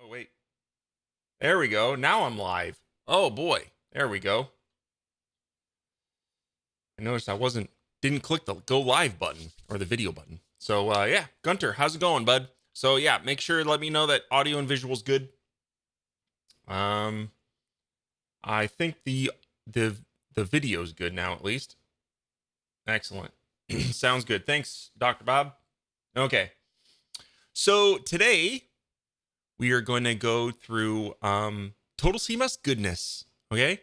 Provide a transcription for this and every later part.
Oh, wait. There we go. Now I'm live. Oh boy. There we go. I noticed didn't click the go live button or the video button. So yeah, Gunter, how's it going, bud? So yeah, make sure to let me know that audio and visual is good. I think the the video is good now at least. Excellent. Sounds good. Thanks, Dr. Bob. Okay. So today we are going to go through Total CMS goodness. Okay.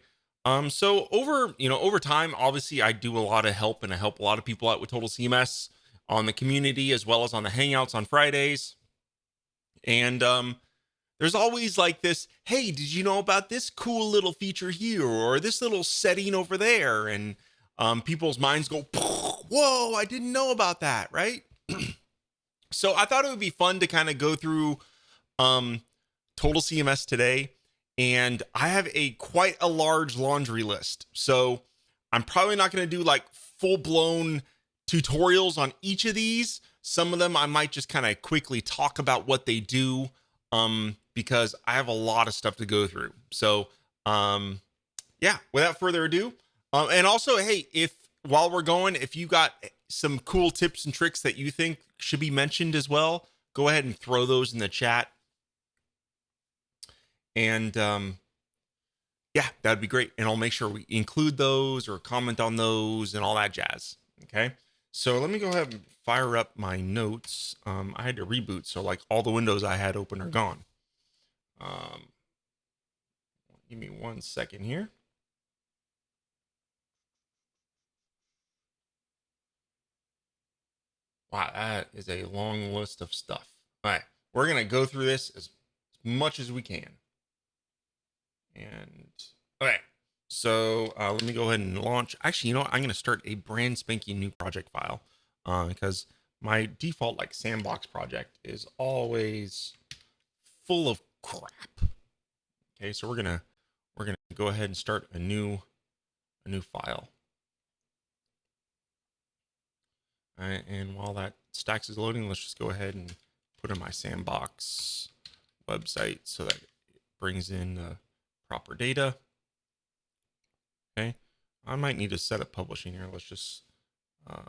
So over time, obviously I do a lot of help and I help a lot of people out with Total CMS on the community as well as on the Hangouts on Fridays. And there's always like this, hey, did you know about this cool little feature here or this little setting over there? And people's minds go, whoa, I didn't know about that, right? So I thought it would be fun to kind of go through Total CMS today, and I have quite a large laundry list. So I'm probably not going to do like full-blown tutorials on each of these. Some of them I might just kind of quickly talk about what they do, because I have a lot of stuff to go through. So yeah, without further ado, and also, hey, while we're going, if you got some cool tips and tricks that you think should be mentioned as well, go ahead and throw those in the chat. And yeah, that'd be great. And I'll make sure we include those or comment on those and all that jazz. Okay. So let me go ahead and fire up my notes. I had to reboot, so like all the windows I had open are gone. Give me 1 second here. Wow, that is a long list of stuff. All right, we're gonna go through this as much as we can. And okay, so let me go ahead and launch. Actually, you know what? I'm gonna start a brand spanking new project file because my default like sandbox project is always full of crap. Okay, so we're gonna go ahead and start a new file. All right, and while that stacks is loading, let's just go ahead and put in my sandbox website so that it brings in the proper data. Okay, I might need to set up publishing here. Let's just all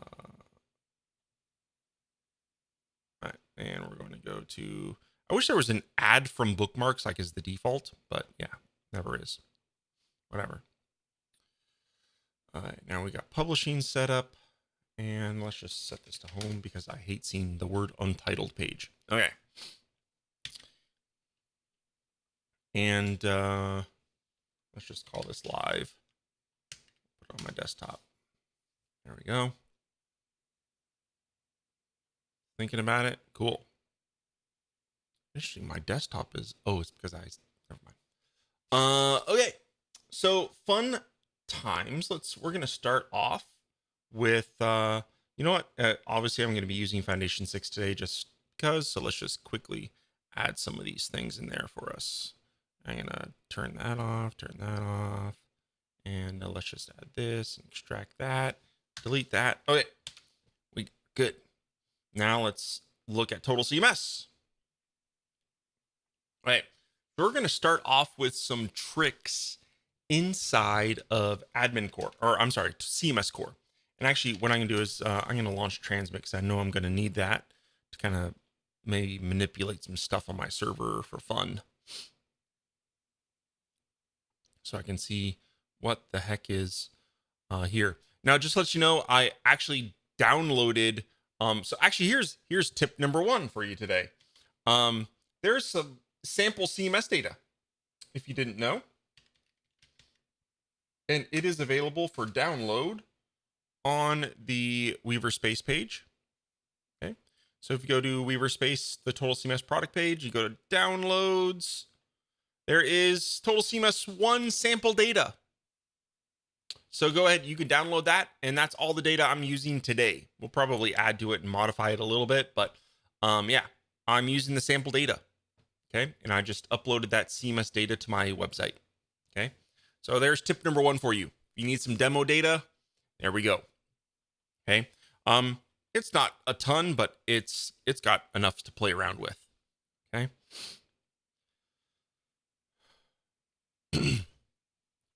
right, and we're going to go to, I wish there was an add from bookmarks like as the default, but yeah, never is. Whatever. All right, now we got publishing set up, and let's just set this to home because I hate seeing the word untitled page. Okay. And let's just call this live. Put it on my desktop. There we go. Thinking about it. Cool. Actually, my desktop is, it's because never mind. Okay. So fun times. We're going to start off with, you know what? Obviously, I'm going to be using Foundation 6 today just because. So let's just quickly add some of these things in there for us. I'm going to turn that off, and let's just add this and extract that, delete that. Okay, good. Now let's look at Total CMS. All right, so we're going to start off with some tricks inside of Admin Core, or I'm sorry, CMS Core. And actually, what I'm going to do is I'm going to launch Transmit because I know I'm going to need that to kind of maybe manipulate some stuff on my server for fun. So I can see what the heck is here. Now, just to let you know, I actually downloaded. So actually, here's tip number 1 for you today. There's some sample CMS data, if you didn't know, and it is available for download on the Weaver Space page. Okay, so if you go to Weaver Space, the Total CMS product page, you go to downloads. There is Total CMS 1 sample data. So go ahead, you can download that, and that's all the data I'm using today. We'll probably add to it and modify it a little bit, but yeah, I'm using the sample data. Okay, and I just uploaded that CMS data to my website. Okay, so there's tip number 1 for you. If you need some demo data, there we go. Okay, it's not a ton, but it's got enough to play around with. Okay.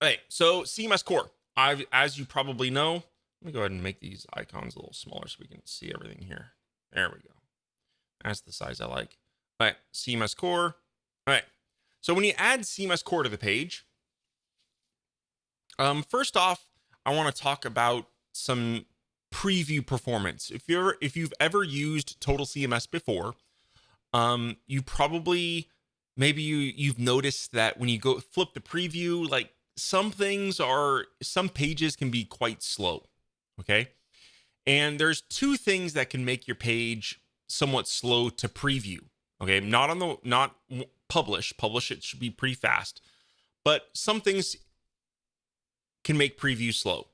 Okay, so CMS Core. As you probably know, let me go ahead and make these icons a little smaller so we can see everything here. There we go. That's the size I like. All right, CMS Core. All right. So when you add CMS Core to the page, first off, I want to talk about some preview performance. If you've ever used Total CMS before, you probably you've noticed that when you go flip the preview, like some pages can be quite slow. Okay. And there's two things that can make your page somewhat slow to preview. Okay. Not publish. Publish, it should be pretty fast. But some things can make preview slow.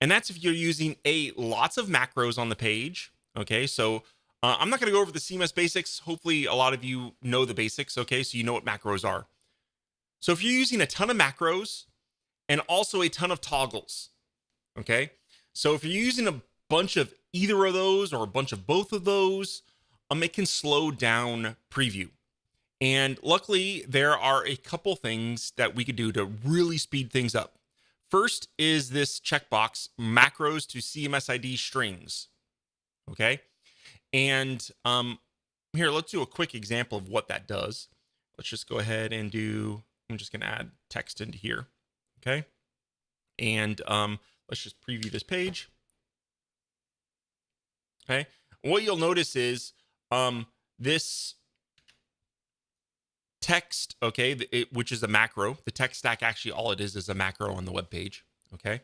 And that's if you're using lots of macros on the page. Okay. So I'm not going to go over the CMS basics. Hopefully a lot of you know the basics. Okay. So you know what macros are. So if you're using a ton of macros and also a ton of toggles. Okay. So if you're using a bunch of either of those or a bunch of both of those, it can slow down preview. And luckily, there are a couple things that we could do to really speed things up. First is this checkbox, macros to CMS ID strings. Okay. And here, let's do a quick example of what that does. Let's just go ahead and I'm just going to add text into here. Okay. And let's just preview this page. Okay. What you'll notice is this text, okay, which is a macro. The text stack, actually, all it is a macro on the web page. Okay.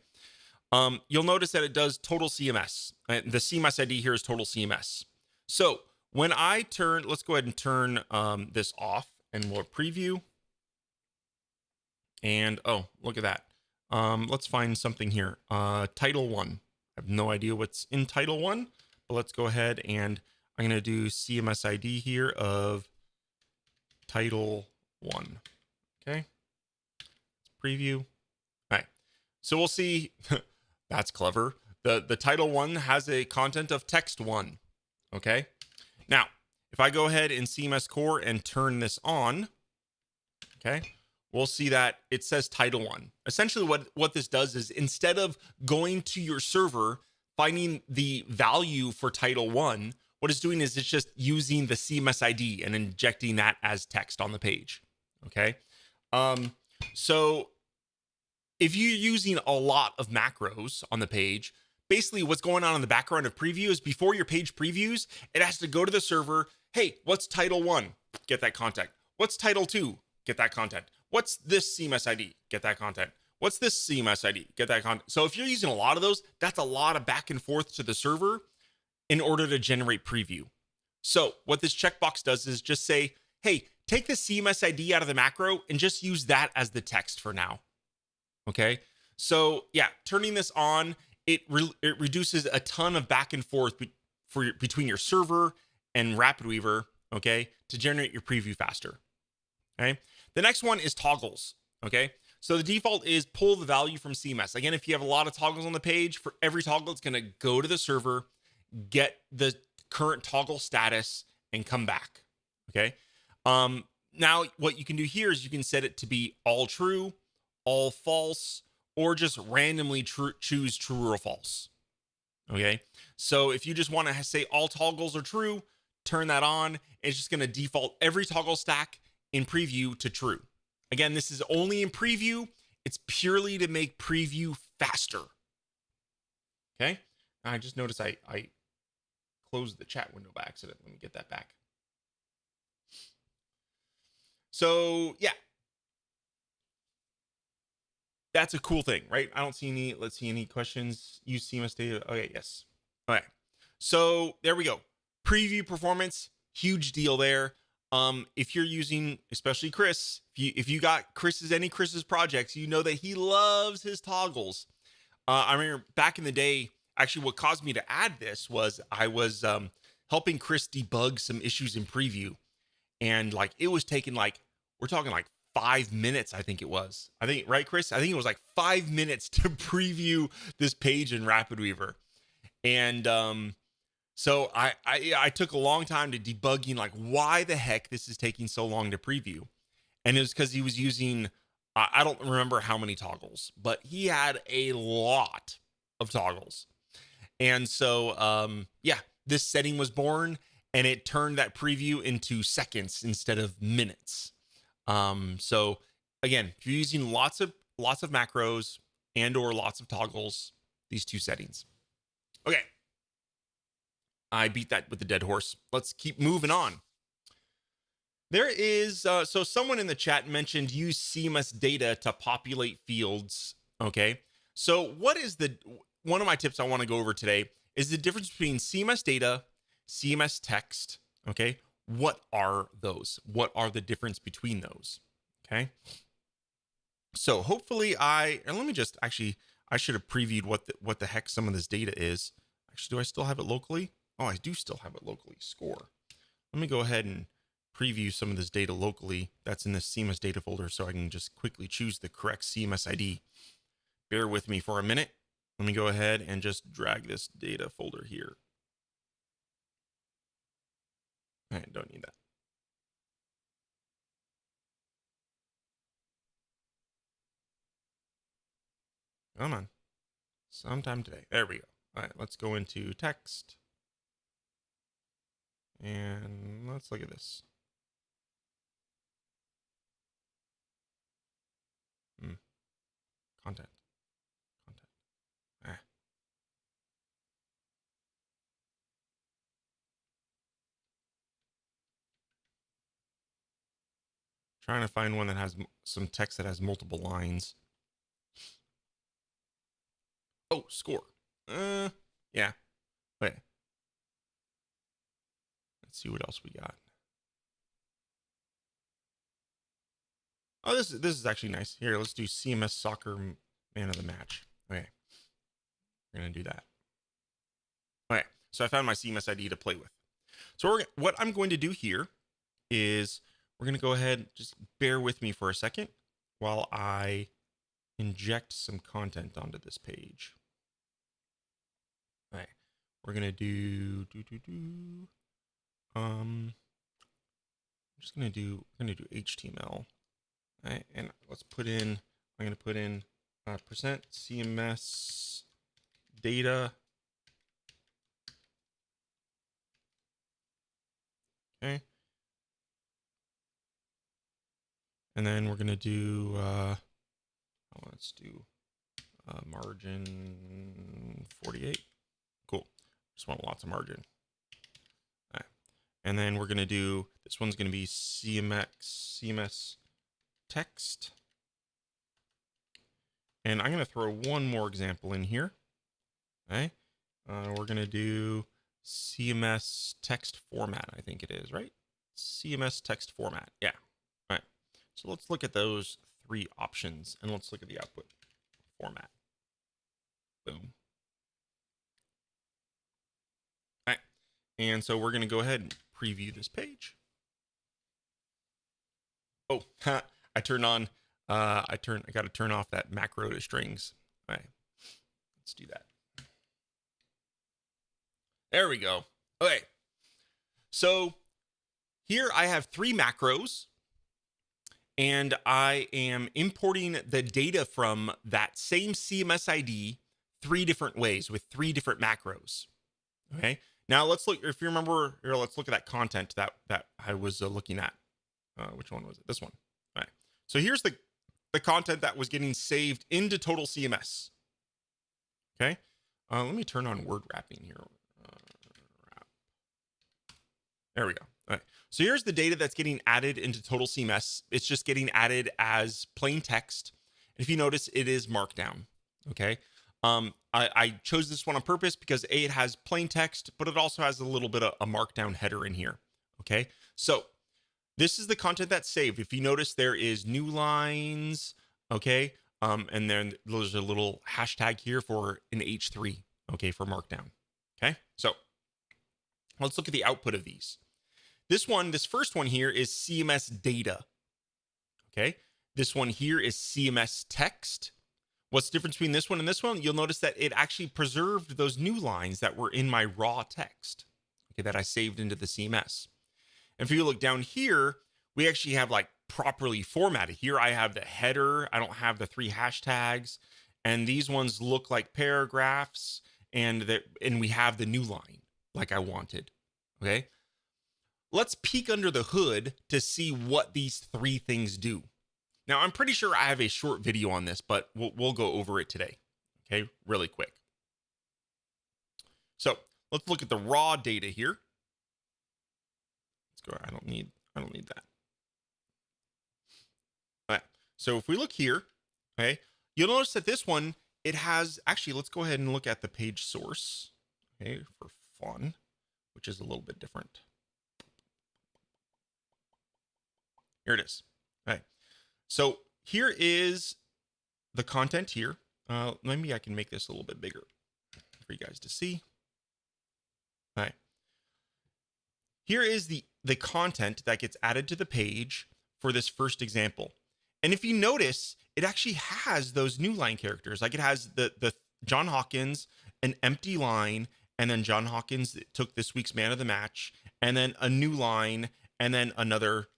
You'll notice that it does Total CMS. The CMS ID here is Total CMS. So when I let's go ahead and turn this off and we'll preview. And oh, look at that. Let's find something here. Title 1. I have no idea what's in Title 1, but let's go ahead and I'm going to do CMS ID here of Title 1. Okay. Let's preview. All right. So we'll see. That's clever. The Title 1 has a content of Text 1. Okay. Now, if I go ahead in CMS Core and turn this on, okay, we'll see that it says Title 1. Essentially, what this does is instead of going to your server, finding the value for Title 1, what it's doing is it's just using the CMS ID and injecting that as text on the page. Okay. So if you're using a lot of macros on the page, basically what's going on in the background of preview is before your page previews, it has to go to the server. Hey, what's Title 1? Get that content. What's Title 2? Get that content. What's this CMS ID? Get that content. What's this CMS ID? Get that content. So if you're using a lot of those, that's a lot of back and forth to the server in order to generate preview. So what this checkbox does is just say, hey, take the CMS ID out of the macro and just use that as the text for now. Okay. So yeah, turning this on, it reduces a ton of back and forth between your server and RapidWeaver, okay, to generate your preview faster. Okay. The next one is toggles. Okay. So the default is pull the value from CMS. Again, if you have a lot of toggles on the page, for every toggle, it's going to go to the server, get the current toggle status, and come back. Okay. Now what you can do here is you can set it to be all true, all false, or just randomly choose true or false. Okay. So if you just want to say all toggles are true, turn that on. It's just going to default every toggle stack in preview to true. Again, this is only in preview. It's purely to make preview faster. Okay. I just noticed I closed the chat window by accident. Let me get that back. So yeah, that's a cool thing, right? I don't see any, let's see any questions. Use CMS data. Okay, yes. All right. So there we go. Preview performance, huge deal there. If you're using, especially Chris, if you got any Chris's projects, you know that he loves his toggles. I remember back in the day, actually what caused me to add this was I was helping Chris debug some issues in preview. And like, it was taking we're talking 5 minutes, I think it was. I think, right, Chris? I think it was 5 minutes to preview this page in RapidWeaver. And so I took a long time to debugging why the heck this is taking so long to preview. And it was because he was using I don't remember how many toggles, but he had a lot of toggles. And so, yeah, this setting was born, and it turned that preview into seconds instead of minutes. So again, if you're using lots of macros and or lots of toggles, these two settings. Okay, I beat that with the dead horse. Let's keep moving on. There is so someone in the chat mentioned use CMS data to populate fields. Okay, so what is the one of my tips I want to go over today is the difference between CMS data, CMS text. Okay, what are those? What are the difference between those? Okay, so hopefully let me just actually, I should have previewed what the heck some of this data is. Actually, do I still have it locally? Oh, I do still have it locally. Score. Let me go ahead and preview some of this data locally that's in this CMS data folder so I can just quickly choose the correct CMS ID. Bear with me for a minute. Let me go ahead and just drag this data folder here. All right, don't need that. Come on. Sometime today. There we go. All right, let's go into text. And let's look at this. Content. Trying to find one that has some text that has multiple lines. Oh, score. Yeah. Wait. Let's see what else we got. Oh, this is actually nice. Here, let's do CMS Soccer Man of the Match. Okay. We're going to do that. Okay. So I found my CMS ID to play with. So what I'm going to do here is we're going to go ahead, just bear with me for a second while I inject some content onto this page. All right. We're going to do I'm going to do HTML. All right, and let's put in, I'm going to put in percent CMS data. Okay. And then we're going to do, let's do margin 48. Cool. Just want lots of margin. All right. And then we're going to do, this one's going to be CMS Text. And I'm going to throw one more example in here. Okay. We're going to do CMS text format, I think it is, right? CMS text format. Yeah. All right. So let's look at those three options and let's look at the output format. Boom. All right. And so we're going to go ahead and preview this page. Oh, I turned on, I got to turn off that macro to strings. All right. Let's do that. There we go. Okay. So here I have three macros and I am importing the data from that same CMS ID three different ways with three different macros. Okay. Now let's look, if you remember, here, let's look at that content that I was looking at. Which one was it? This one. All right. So here's the content that was getting saved into Total CMS. Okay. Let me turn on word wrapping here. There we go. All right. So here's the data that's getting added into Total CMS. It's just getting added as plain text. If you notice, it is Markdown. Okay. I chose this one on purpose because A, it has plain text, but it also has a little bit of a Markdown header in here. Okay. So this is the content that's saved. If you notice, there is new lines. Okay. And then there's a little hashtag here for an H3. Okay. For Markdown. Okay. So let's look at the output of these. This first one here is CMS Data. Okay. This one here is CMS Text. What's the difference between this one and this one? You'll notice that it actually preserved those new lines that were in my raw text, okay, that I saved into the CMS. And if you look down here, we actually have like properly formatted. Here I have the header, I don't have the 3 hashtags, and these ones look like paragraphs, and we have the new line like I wanted. Okay. Let's peek under the hood to see what these 3 things do. Now, I'm pretty sure I have a short video on this, but we'll go over it today. Okay, really quick. So let's look at the raw data here. Let's go. I don't need that. All right. So if we look here, okay, you'll notice that this one, it has, actually, let's go ahead and look at the page source, okay, for fun, which is a little bit different. Here it is. All right. So here is the content here. Maybe I can make this a little bit bigger for you guys to see. All right. Here is the content that gets added to the page for this first example. And if you notice, it actually has those new line characters. Like it has the John Hawkins, an empty line, and then John Hawkins took this week's man of the match, and then a new line, and then another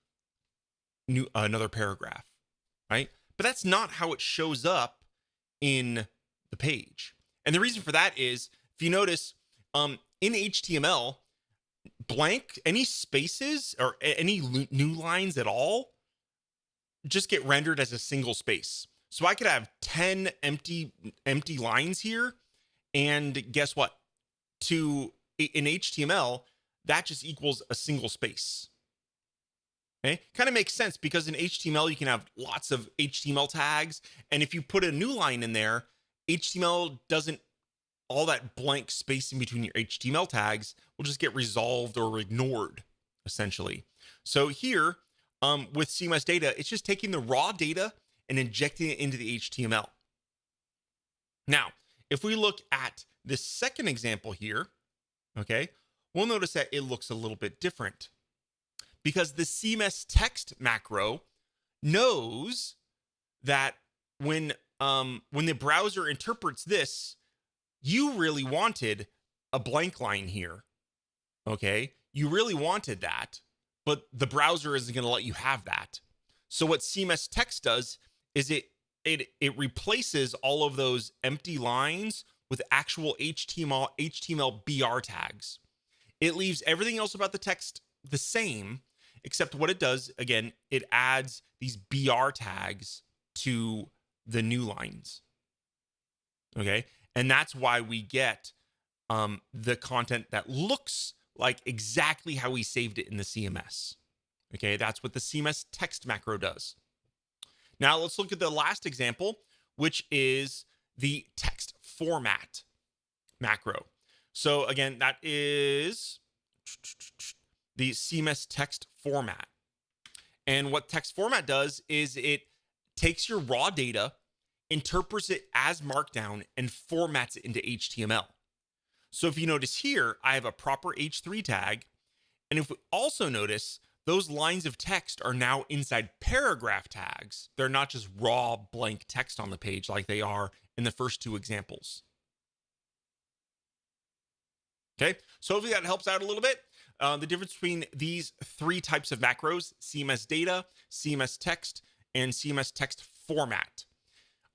paragraph, right? But that's not how it shows up in the page. And the reason for that is, if you notice, in HTML, blank, any spaces or any new lines at all just get rendered as a single space. So I could have 10 empty lines here, and guess what? In HTML, that just equals a single space. Okay, kind of makes sense because in HTML you can have lots of HTML tags, and if you put a new line in there, HTML doesn't, all that blank space in between your HTML tags will just get resolved or ignored, essentially. So here, with CMS Data, it's just taking the raw data and injecting it into the HTML. Now, if we look at this second example here, okay, we'll notice that it looks a little bit different because the CMS Text macro knows that when the browser interprets this, you really wanted a blank line here, okay? You really wanted that, but the browser isn't going to let you have that. So what CMS Text does is it replaces all of those empty lines with actual HTML BR tags. It leaves everything else about the text the same, except what it does, again, it adds these BR tags to the new lines. Okay? And that's why we get the content that looks like exactly how we saved it in the CMS. Okay, that's what the CMS Text macro does. Now let's look at the last example, which is the text format macro. So again, that is the CMS Text format. And what text format does is it takes your raw data, interprets it as Markdown, and formats it into HTML. So if you notice here, I have a proper H3 tag. And if we also notice, those lines of text are now inside paragraph tags. They're not just raw blank text on the page like they are in the first 2 examples. Okay, so hopefully that helps out a little bit. The difference between these 3 types of macros: CMS Data, CMS Text, and CMS Text format.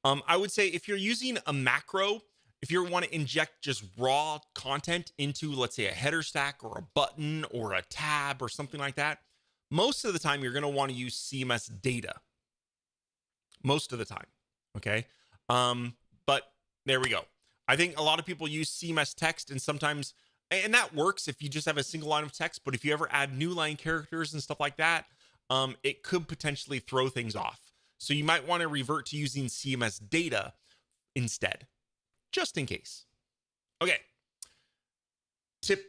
I would say if you're using a macro, if you want to inject just raw content into, let's say, a header stack or a button or a tab or something like that, most of the time you're going to want to use CMS Data. Most of the time, okay? But there we go. I think a lot of people use CMS Text, and sometimes, and that works if you just have a single line of text, but if you ever add new line characters and stuff like that, it could potentially throw things off. So you might want to revert to using CMS Data instead, just in case. Okay.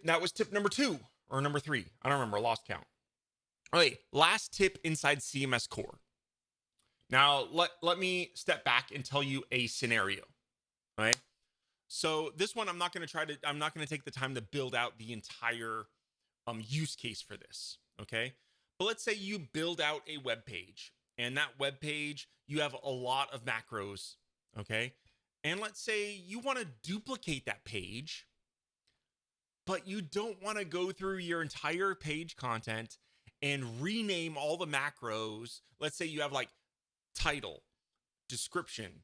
That was tip number 2 or number 3. I don't remember, lost count. Okay, last tip inside CMS Core. Now, let me step back and tell you a scenario, all right? So this one, I'm not going to take the time to build out the entire use case for this, okay? But let's say you build out a web page, and that web page, you have a lot of macros, okay? And let's say you want to duplicate that page, but you don't want to go through your entire page content and rename all the macros. Let's say you have like title, description,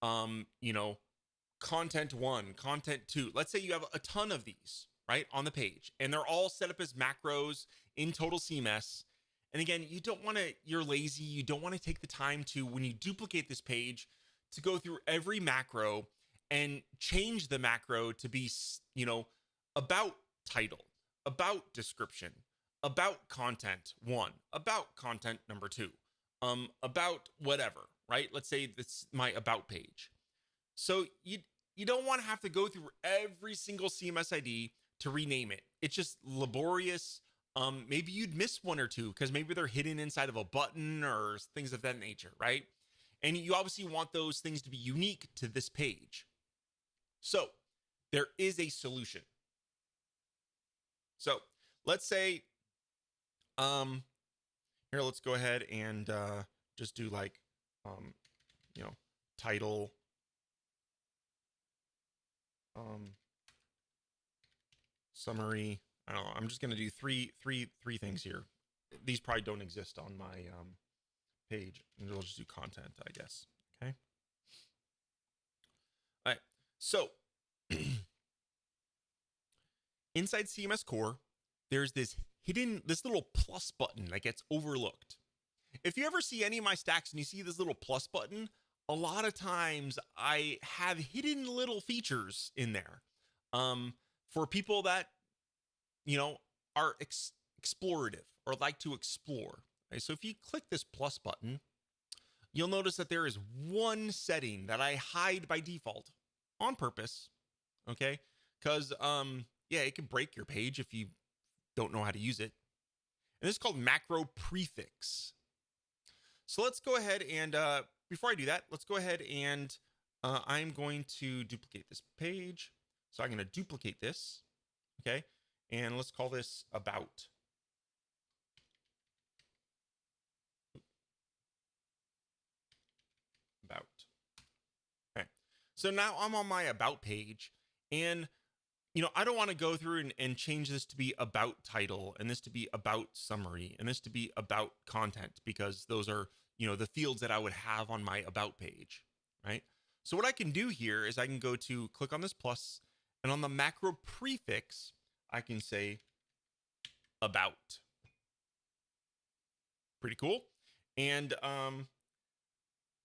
content 1, content 2. Let's say you have a ton of these, right, on the page, and they're all set up as macros in Total CMS. And again, you're lazy. You don't want to take the time to, when you duplicate this page, to go through every macro and change the macro to be, about title, about description, about content 1, about content number 2, about whatever, right? Let's say this is my about page. So you don't want to have to go through every single CMS ID to rename it. It's just laborious. Maybe you'd miss one or two because maybe they're hidden inside of a button or things of that nature, right? And you obviously want those things to be unique to this page. So there is a solution. So let's say, here, let's go ahead and just do like, title, summary. I don't know. I'm just going to do three things here. These probably don't exist on my page, and we'll just do content, I guess. Okay. All right. So inside CMS Core, there's this little plus button that gets overlooked. If you ever see any of my stacks and you see this little plus button, a lot of times I have hidden little features in there for people that, are explorative or like to explore. Okay, so if you click this plus button, you'll notice that there is one setting that I hide by default on purpose. Okay, because it can break your page if you don't know how to use it. And this is called macro prefix. So let's go ahead and before I do that, let's go ahead and I'm going to duplicate this page. So I'm going to duplicate this. Okay. And let's call this about. About. Okay. So now I'm on my about page, and I don't want to go through and change this to be about title, and this to be about summary, and this to be about content, because those are, the fields that I would have on my about page, right? So what I can do here is I can go to click on this plus, and on the macro prefix, I can say about. Pretty cool. And I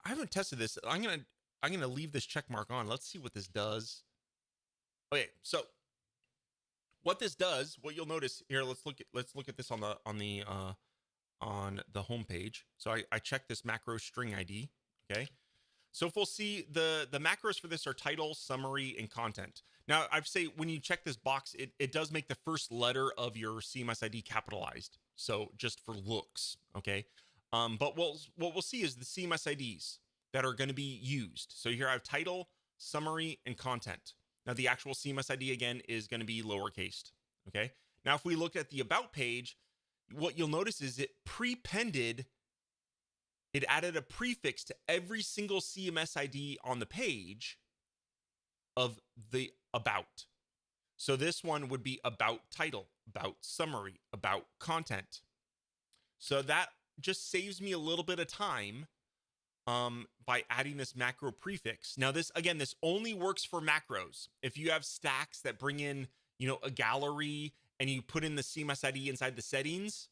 haven't tested this. I'm gonna leave this check mark on. Let's see what this does. Okay, so what this does, what you'll notice here, let's look at this on the home page. So I check this macro string ID. Okay. So if we'll see the macros for this are title, summary, and content. Now I'd say when you check this box, it does make the first letter of your CMS ID capitalized. So just for looks. Okay. But what we'll see is the CMS IDs that are going to be used. So here I have title, summary, and content. Now the actual CMS ID again is going to be lowercase. Okay. Now if we look at the about page, what you'll notice is it added a prefix to every single CMS ID on the page of the about. So this one would be about title, about summary, about content. So that just saves me a little bit of time by adding this macro prefix. Now this only works for macros. If you have stacks that bring in, a gallery and you put in the CMS ID inside the settings,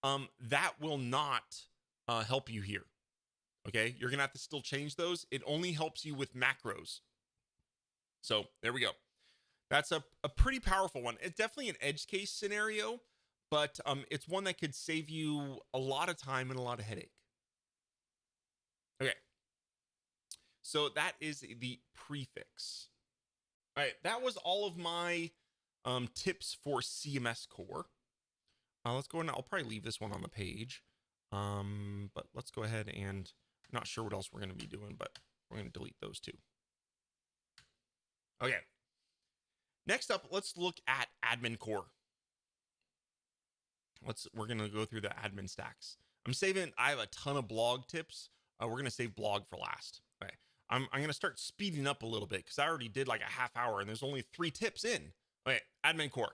that will not help you here. Okay, you're gonna have to still change those. It only helps you with macros. So there we go. That's a pretty powerful one. It's definitely an edge case scenario, but it's one that could save you a lot of time and a lot of headache. Okay, so that is the prefix. All right, that was all of my tips for CMS Core. Let's go and I'll probably leave this one on the page. But let's go ahead and I'm not sure what else we're going to be doing, but we're going to delete those two. Okay. Next up, let's look at admin core. We're going to go through the admin stacks. I have a ton of blog tips. We're going to save blog for last. Okay. I'm going to start speeding up a little bit because I already did like a half hour and there's only 3 tips in. Okay. Admin core.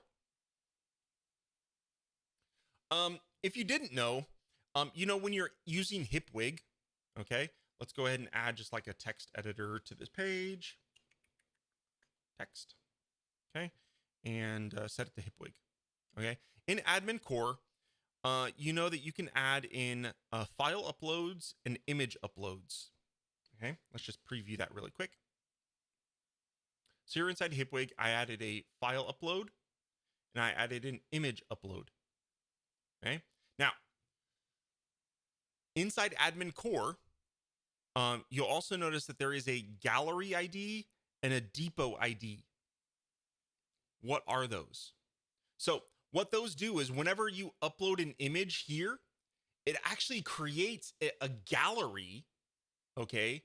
if you didn't know, when you're using HipWig, okay, let's go ahead and add just like a text editor to this page. Text, okay, and set it to HipWig, okay. In Admin Core, you know that you can add in file uploads and image uploads, okay. Let's just preview that really quick. So here inside HipWig, I added a file upload and I added an image upload, okay. Now, inside Admin Core, you'll also notice that there is a gallery ID and a depot ID. What are those? So what those do is whenever you upload an image here, it actually creates a gallery, okay,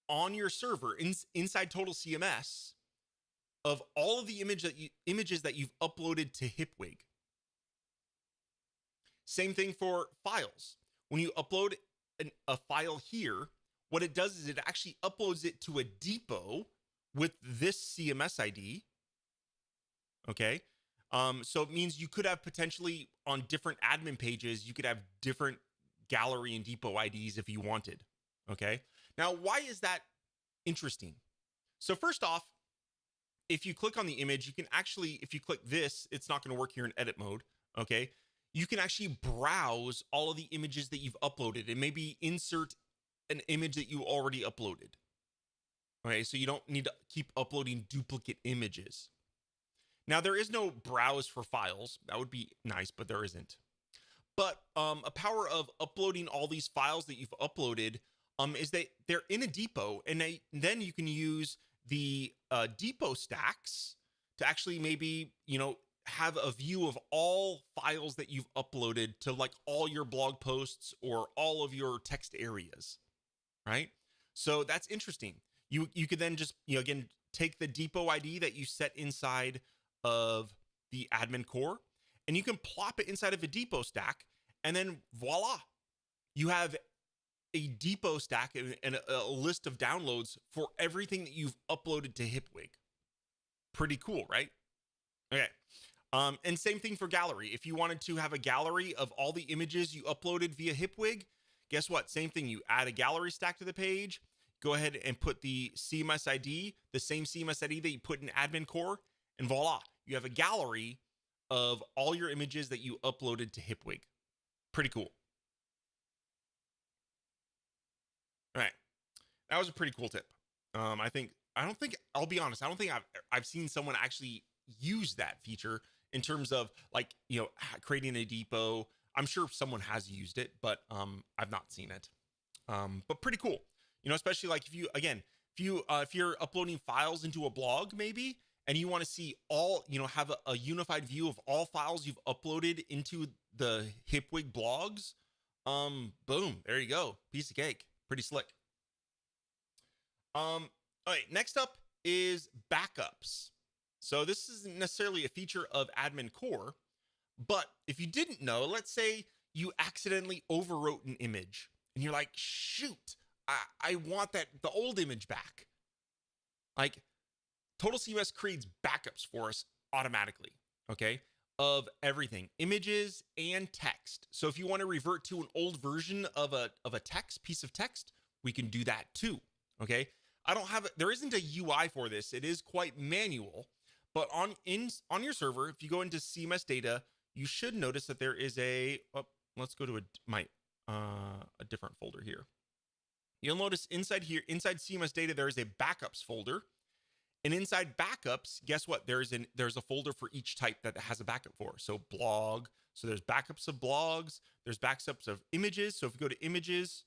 on your server inside Total CMS of all of the images that you've uploaded to HipWig. Same thing for files. When you upload a file here, what it does is it actually uploads it to a depot with this CMS ID. Okay. So it means you could have potentially on different admin pages, you could have different gallery and depot IDs if you wanted. Okay. Now, why is that interesting? So first off, if you click on the image, you can actually, if you click this, it's not going to work here in edit mode. Okay. You can actually browse all of the images that you've uploaded and maybe insert an image that you already uploaded. Okay. So you don't need to keep uploading duplicate images. Now, there is no browse for files. That would be nice, but there isn't. But a power of uploading all these files that you've uploaded is that they're in a depot, and then you can use the depot stacks to actually maybe, have a view of all files that you've uploaded to like all your blog posts or all of your text areas, right? So that's interesting. You could then just, again, take the depot ID that you set inside of the Admin Core, and you can plop it inside of a depot stack, and then voila, you have a depot stack and a list of downloads for everything that you've uploaded to HipWig. Pretty cool, right? Okay. And same thing for gallery. If you wanted to have a gallery of all the images you uploaded via HipWig, guess what? Same thing. You add a gallery stack to the page, go ahead and put the CMS ID, the same CMS ID that you put in Admin Core, and voila, you have a gallery of all your images that you uploaded to HipWig. Pretty cool. All right. That was a pretty cool tip. I'll be honest, I don't think I've seen someone actually use that feature in terms of like, creating a depot. I'm sure someone has used it, but I've not seen it. But pretty cool. Especially like if you're uploading files into a blog maybe, and you want to see all, have a unified view of all files you've uploaded into the HipWig blogs, boom, there you go. Piece of cake. Pretty slick. All right, next up is backups. So this isn't necessarily a feature of Admin Core, but if you didn't know, let's say you accidentally overwrote an image and you're like, shoot, I want the old image back. Like, Total CMS creates backups for us automatically, okay, of everything, images and text. So if you want to revert to an old version of a piece of text, we can do that too, okay? There isn't a UI for this. It is quite manual, but on your server, if you go into CMS Data, you should notice that there is let's go to a different folder here. You'll notice inside CMS Data, there is a backups folder. And inside backups, guess what? There's a folder for each type that has a backup for. So blog, so there's backups of blogs, there's backups of images. So if you go to images,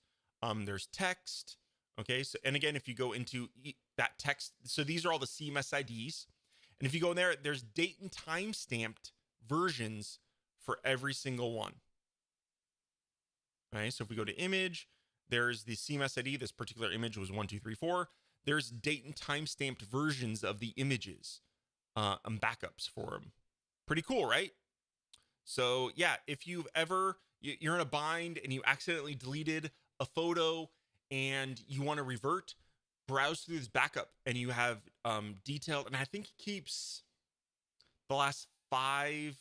there's text. Okay. So, and again, if you go into that text, so these are all the CMS IDs. And if you go in there, there's date and time stamped versions for every single one. All right. So if we go to image, there's the CMS ID. This particular image was 1, 2, 3, 4. There's date and time stamped versions of the images and backups for them. Pretty cool, right? So yeah, if you're in a bind and you accidentally deleted a photo and you want to revert, browse through this backup and you have detailed, and I think it keeps the last 5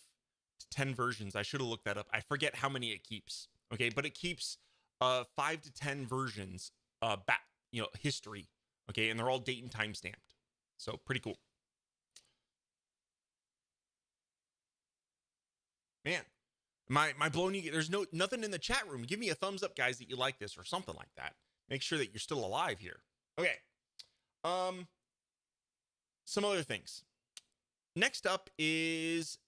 to 10 versions. I should have looked that up. I forget how many it keeps. Okay, but it keeps 5 to 10 versions back, history. Okay, and they're all date and time stamped. So pretty cool. Man, my blowing you. There's nothing in the chat room. Give me a thumbs up, guys, that you like this or something like that. Make sure that you're still alive here. Okay. Some other things. Next up is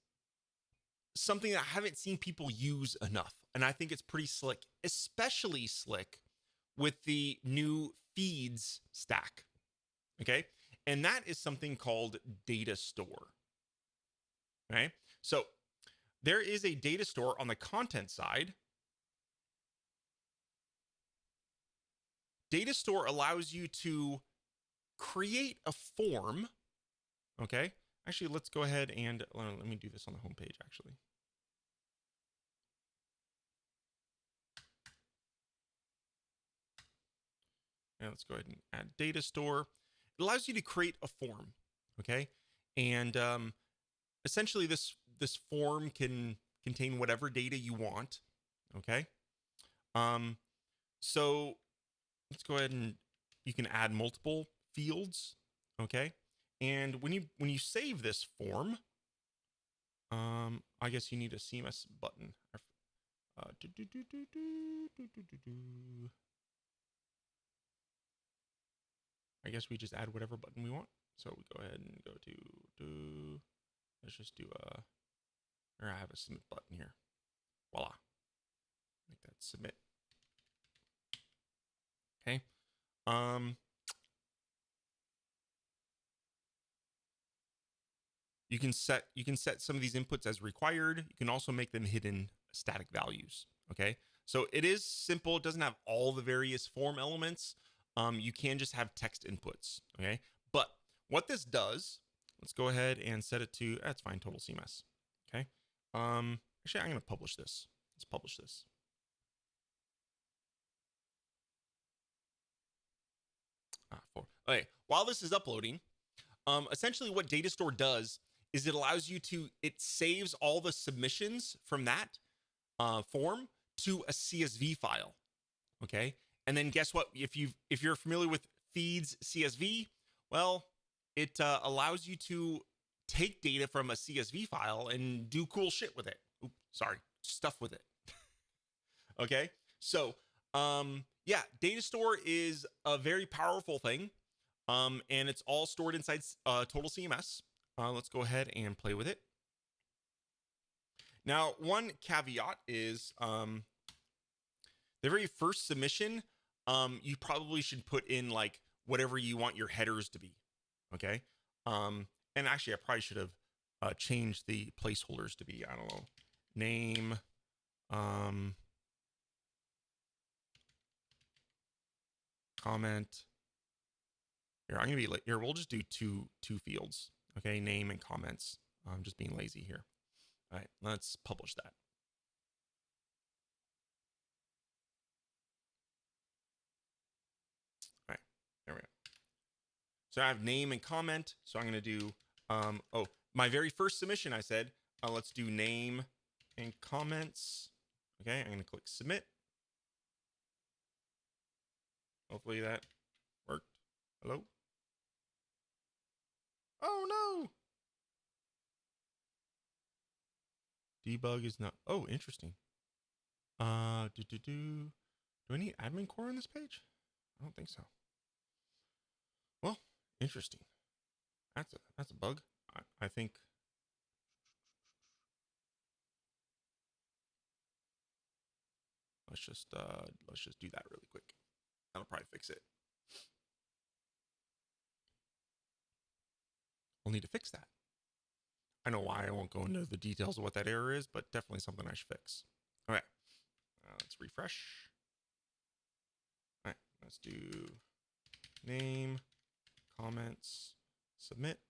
something that I haven't seen people use enough, and I think it's pretty slick, especially slick with the new feeds stack. Okay, and that is something called Datastore. Okay, so there is a Datastore on the content side. Datastore allows you to create a form. Okay, actually, let's go ahead and let me do this on the homepage, actually. And let's go ahead and add Datastore. It allows you to create a form, okay? And essentially, this form can contain whatever data you want, okay? So let's go ahead and you can add multiple fields, okay? And when you save this form, I guess you need a CMS button. I guess we just add whatever button we want. So we go ahead and go to let's just do or I have a submit button here. Voila. Make that submit. Okay. You can set some of these inputs as required. You can also make them hidden static values. Okay. So it is simple. It doesn't have all the various form elements. You can just have text inputs. Okay. But what this does, let's go ahead and set it to, that's fine, Total CMS. Okay. Actually, I'm going to publish this. Let's publish this. Okay. While this is uploading, essentially what Datastore does is it saves all the submissions from that form to a CSV file. Okay. And then guess what? If you're familiar with feeds CSV, well, it allows you to take data from a CSV file and do cool shit with it. Oops, sorry, stuff with it. Okay. So, yeah, Datastore is a very powerful thing. And it's all stored inside Total CMS. Let's go ahead and play with it. Now, one caveat is the very first submission, you probably should put in like whatever you want your headers to be. Okay. And actually, I probably should have changed the placeholders to be, I don't know, name, comment. Here, I'm gonna be here. We'll just do two fields. Okay, name and comments. I'm just being lazy here. All right, let's publish that. All right, there we go. So I have name and comment. So I'm gonna do oh, my very first submission. I said let's do name and comments. Okay, I'm gonna click submit. Hopefully that worked. Hello. Oh no. Debug is not. Oh, interesting. Do I need admin core on this page? I don't think so. Well, interesting. That's a bug. I think. Let's just do that really quick. That'll probably fix it. We'll need to fix that. I know why. I won't go into the details of what that error is, but definitely something I should fix. All right. Let's refresh. All right. Let's do name, comments, submit.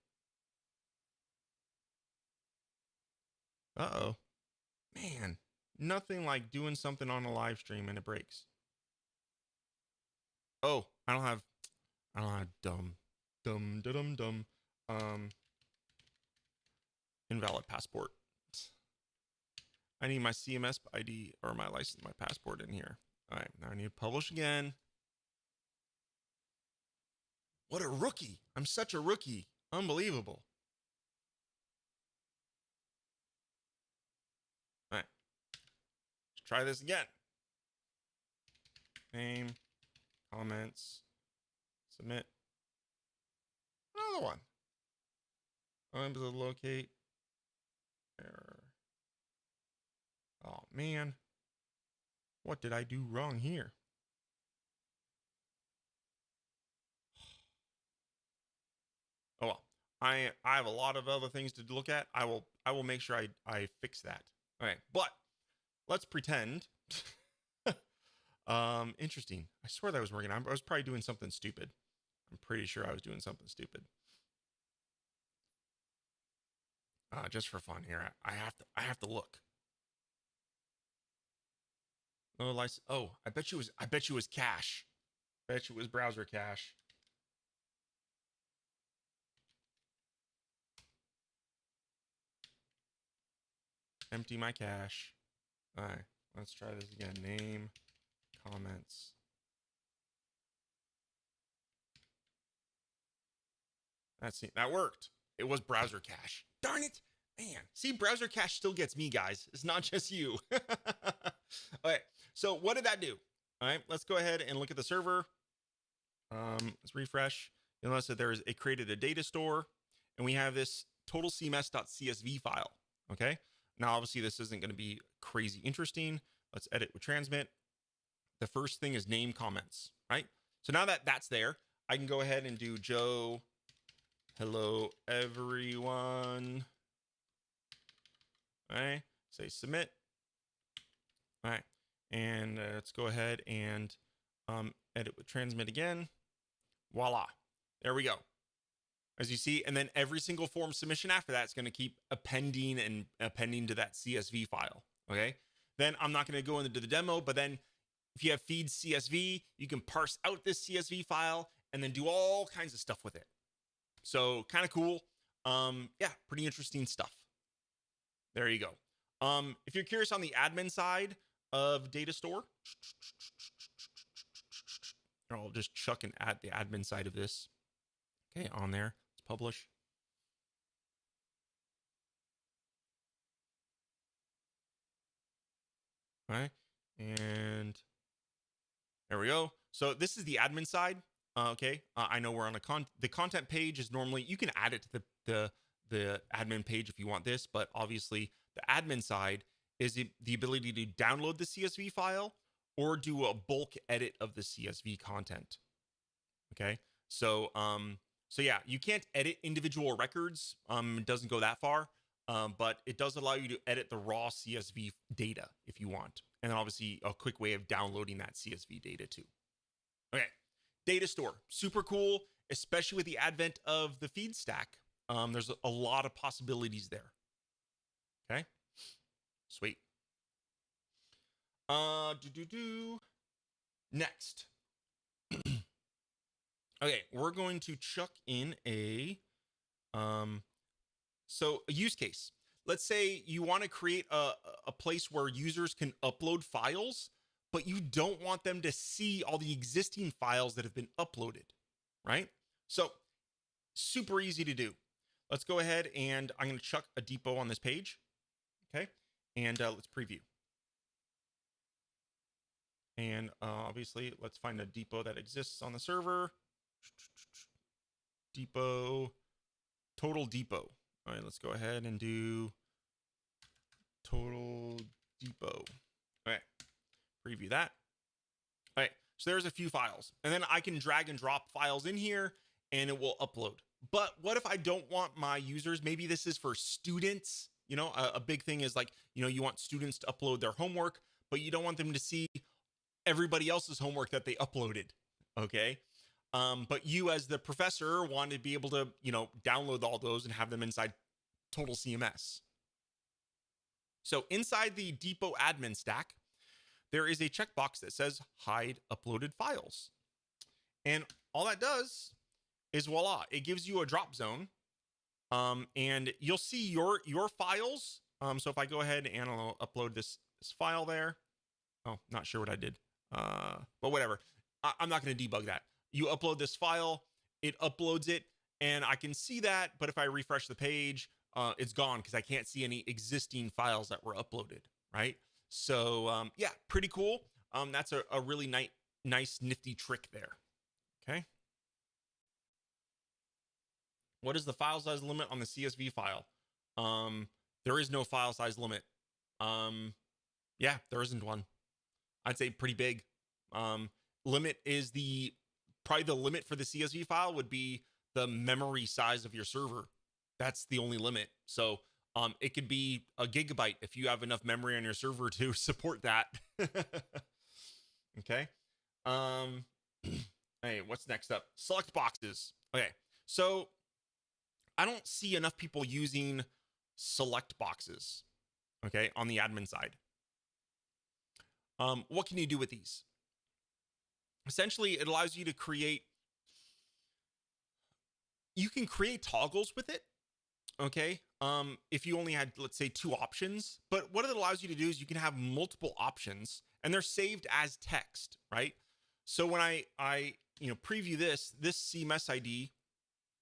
Uh-oh. Man, nothing like doing something on a live stream and it breaks. Oh, I don't have dumb. Invalid passport. I need my CMS ID or my license, my passport in here. All right, now I need to publish again. What a rookie. I'm such a rookie. Unbelievable. All right, let's try this again. Name, comments, submit. Another one. I'm able to locate. Error. Oh man. What did I do wrong here? Oh well. I have a lot of other things to look at. I will make sure I fix that. All right, but let's pretend. Interesting. I swear that was working. I was probably doing something stupid. I'm pretty sure I was doing something stupid. Just for fun here, I have to look. No license. Oh, I bet you it was cache. I bet you it was browser cache. Empty my cache. All right, let's try this again. Name, comments. That worked. It was browser cache. Darn it, man. See, browser cache still gets me, guys. It's not just you. Okay, so what did that do? All right, let's go ahead and look at the server. Let's refresh. You'll notice that it created a data store, and we have this total CMS.csv file. Okay. Now, obviously, this isn't going to be crazy interesting. Let's edit with transmit. The first thing is name comments, right? So now that that's there, I can go ahead and do Joe. Hello, everyone. All right. Say submit. All right. And let's go ahead and edit with transmit again. Voila. There we go. As you see, and then every single form submission after that is going to keep appending and appending to that CSV file. Okay. Then I'm not going to go into the demo, but then if you have feed CSV, you can parse out this CSV file and then do all kinds of stuff with it. So kind of cool. Yeah, pretty interesting stuff. There you go. If you're curious on the admin side of Datastore, I'll just chuck and add the admin side of this. Okay, on there. Let's publish. All right, and there we go. So this is the admin side. Okay, I know we're on the content page is normally, you can add it to the admin page if you want this, but obviously the admin side is the ability to download the CSV file or do a bulk edit of the CSV content. Okay, so yeah, you can't edit individual records. It doesn't go that far, but it does allow you to edit the raw CSV data if you want, and then obviously a quick way of downloading that CSV data too. Okay, Datastore, super cool, especially with the advent of the feed stack. There's a lot of possibilities there. Okay, sweet. Next. Okay, we're going to chuck in a use case. Let's say you want to create a place where users can upload files, but you don't want them to see all the existing files that have been uploaded, right? So super easy to do. Let's go ahead and I'm going to chuck a depot on this page. Okay. And let's preview. And obviously, let's find a depot that exists on the server. Depot, total depot. All right, let's go ahead and do total depot. All right, preview that. All right, so there's a few files. And then I can drag and drop files in here and it will upload. But what if I don't want my users? Maybe this is for students. You know, a big thing is like, you know, you want students to upload their homework, but you don't want them to see everybody else's homework that they uploaded. Okay. But you as the professor want to be able to, you know, download all those and have them inside Total CMS. So inside the Depot admin stack, there is a checkbox that says hide uploaded files. And all that does is voila, it gives you a drop zone. And you'll see your files So if I go ahead and I'll upload this file there. Oh, not sure what I did. But whatever. I'm not going to debug that. You upload this file, it uploads it, and I can see that. But if I refresh the page, it's gone because I can't see any existing files that were uploaded, right? So yeah, pretty cool. That's a really nice, nifty trick there. Okay. What is the file size limit on the CSV file? There is no file size limit. Yeah, there isn't one. I'd say pretty big. Limit is probably the limit for the CSV file would be the memory size of your server. That's the only limit. So it could be a gigabyte if you have enough memory on your server to support that. Okay. Hey, what's next up? Select boxes. Okay. So I don't see enough people using select boxes, okay, on the admin side. What can you do with these? Essentially, it allows you to you can create toggles with it, okay? If you only had, let's say, 2 options, but what it allows you to do is you can have multiple options and they're saved as text, right? So when I preview this CMS ID,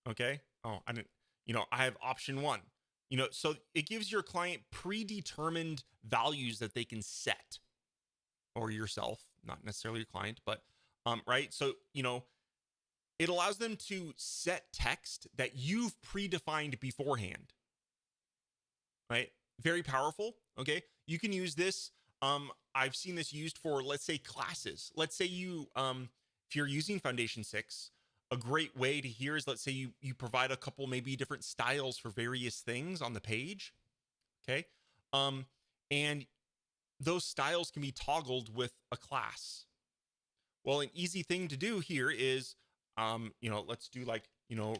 okay? Oh, I didn't, I have option 1. So it gives your client predetermined values that they can set, or yourself, not necessarily your client, but right. So it allows them to set text that you've predefined beforehand, right? Very powerful. Okay, you can use this. I've seen this used for, let's say, classes. Let's say if you're using Foundation 6, a great way to hear is, let's say you provide a couple maybe different styles for various things on the page. Okay. And those styles can be toggled with a class. Well, an easy thing to do here is, let's do like,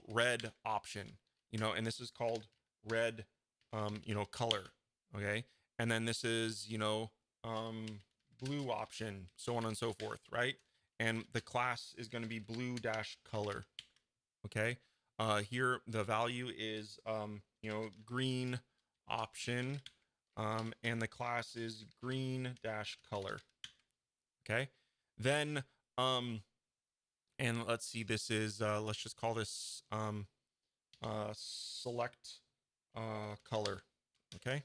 red option, and this is called red, color. Okay. And then this is, blue option, so on and so forth. Right. And the class is going to be blue dash color. Okay. Here, the value is, green option. And the class is green dash color. Okay. Then, and let's see, this is, let's just call this, select, color. Okay.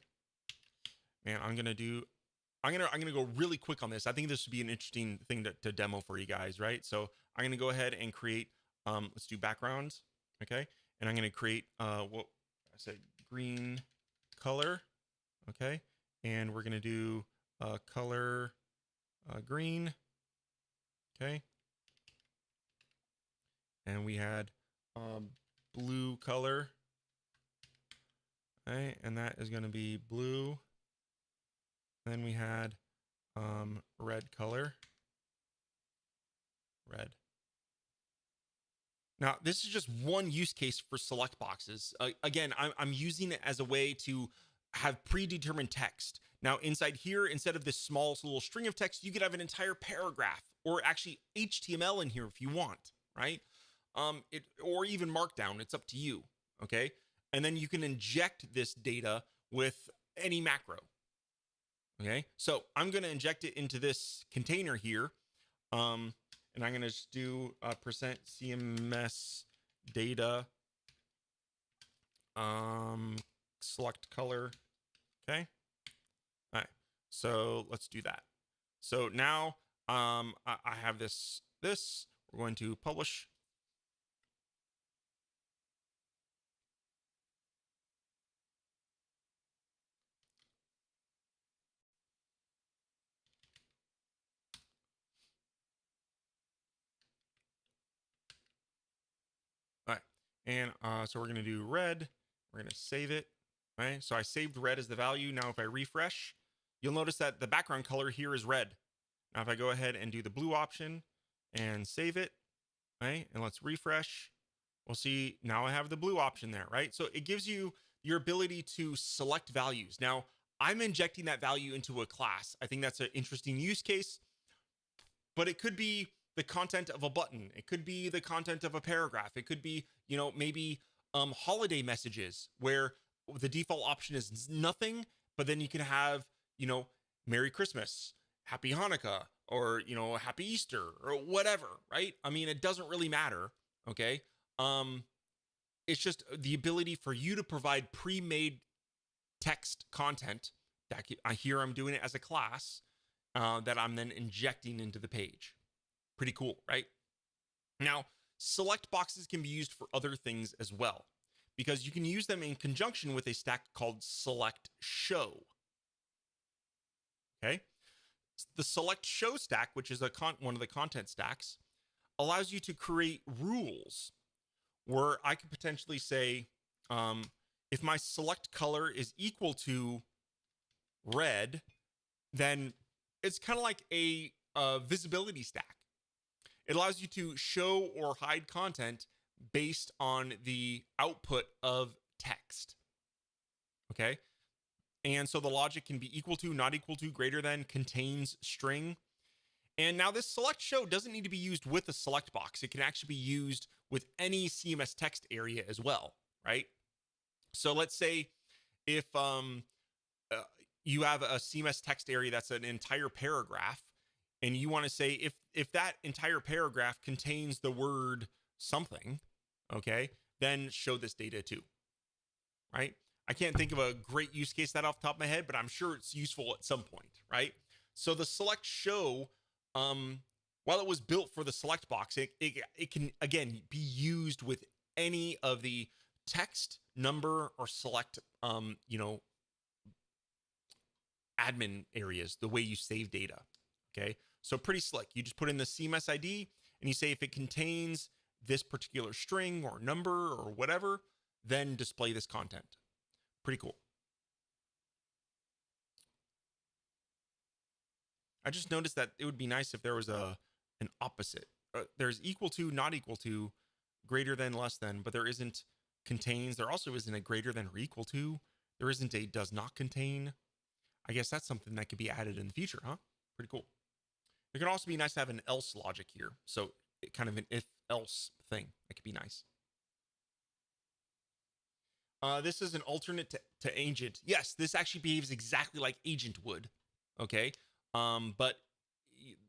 Man, I'm going to go really quick on this. I think this would be an interesting thing to demo for you guys. Right. So I'm going to go ahead and create, let's do backgrounds. Okay. And I'm going to create, what I said, green color. Okay. And we're going to do, color, green. Okay. And we had blue color. Okay. And that is going to be blue. Then we had red color. Red. Now, this is just one use case for select boxes. Again, I'm using it as a way to have predetermined text. Now, inside here, instead of this small little string of text, you could have an entire paragraph, or actually HTML in here if you want, right? Or even Markdown. It's up to you, okay? And then you can inject this data with any macro, okay? So I'm going to inject it into this container here, and I'm going to just do percent CMS Data, select color. Okay. All right. So let's do that. So now I have this. We're going to publish. All right. And so we're going to do red. We're going to save it. All right. So I saved red as the value. Now, if I refresh, you'll notice that the background color here is red. Now, if I go ahead and do the blue option and save it, right, and let's refresh, we'll see now I have the blue option there, right? So it gives you your ability to select values. Now, I'm injecting that value into a class. I think that's an interesting use case, but it could be the content of a button. It could be the content of a paragraph. It could be, maybe holiday messages where the default option is nothing, but then you can have, Merry Christmas, Happy Hanukkah, or, Happy Easter, or whatever, right? I mean, it doesn't really matter. Okay. It's just the ability for you to provide pre-made text content that I'm doing it as a class that I'm then injecting into the page. Pretty cool, right? Now, select boxes can be used for other things as well, because you can use them in conjunction with a stack called select show. Okay. The select show stack, which is one of the content stacks, allows you to create rules where I could potentially say, if my select color is equal to red, then it's kind of like a visibility stack. It allows you to show or hide content based on the output of text. Okay. And so the logic can be equal to, not equal to, greater than, contains string. And now this select show doesn't need to be used with a select box. It can actually be used with any CMS text area as well, right? So let's say if you have a CMS text area that's an entire paragraph, and you want to say if that entire paragraph contains the word something, okay, then show this data too, right? I can't think of a great use case that off the top of my head, but I'm sure it's useful at some point, right? So the select show, while it was built for the select box, it can, again, be used with any of the text, number, or select, admin areas, the way you save data. Okay. So pretty slick. You just put in the CMS ID and you say if it contains this particular string or number or whatever, then display this content. Pretty cool. I just noticed that it would be nice if there was an opposite. There's equal to, not equal to, greater than, less than, but there isn't contains. There also isn't a greater than or equal to. There isn't a does not contain. I guess that's something that could be added in the future, huh? Pretty cool. It could also be nice to have an else logic here. So kind of an if else thing. That could be nice. This is an alternate to agent. Yes, this actually behaves exactly like agent would. Okay. But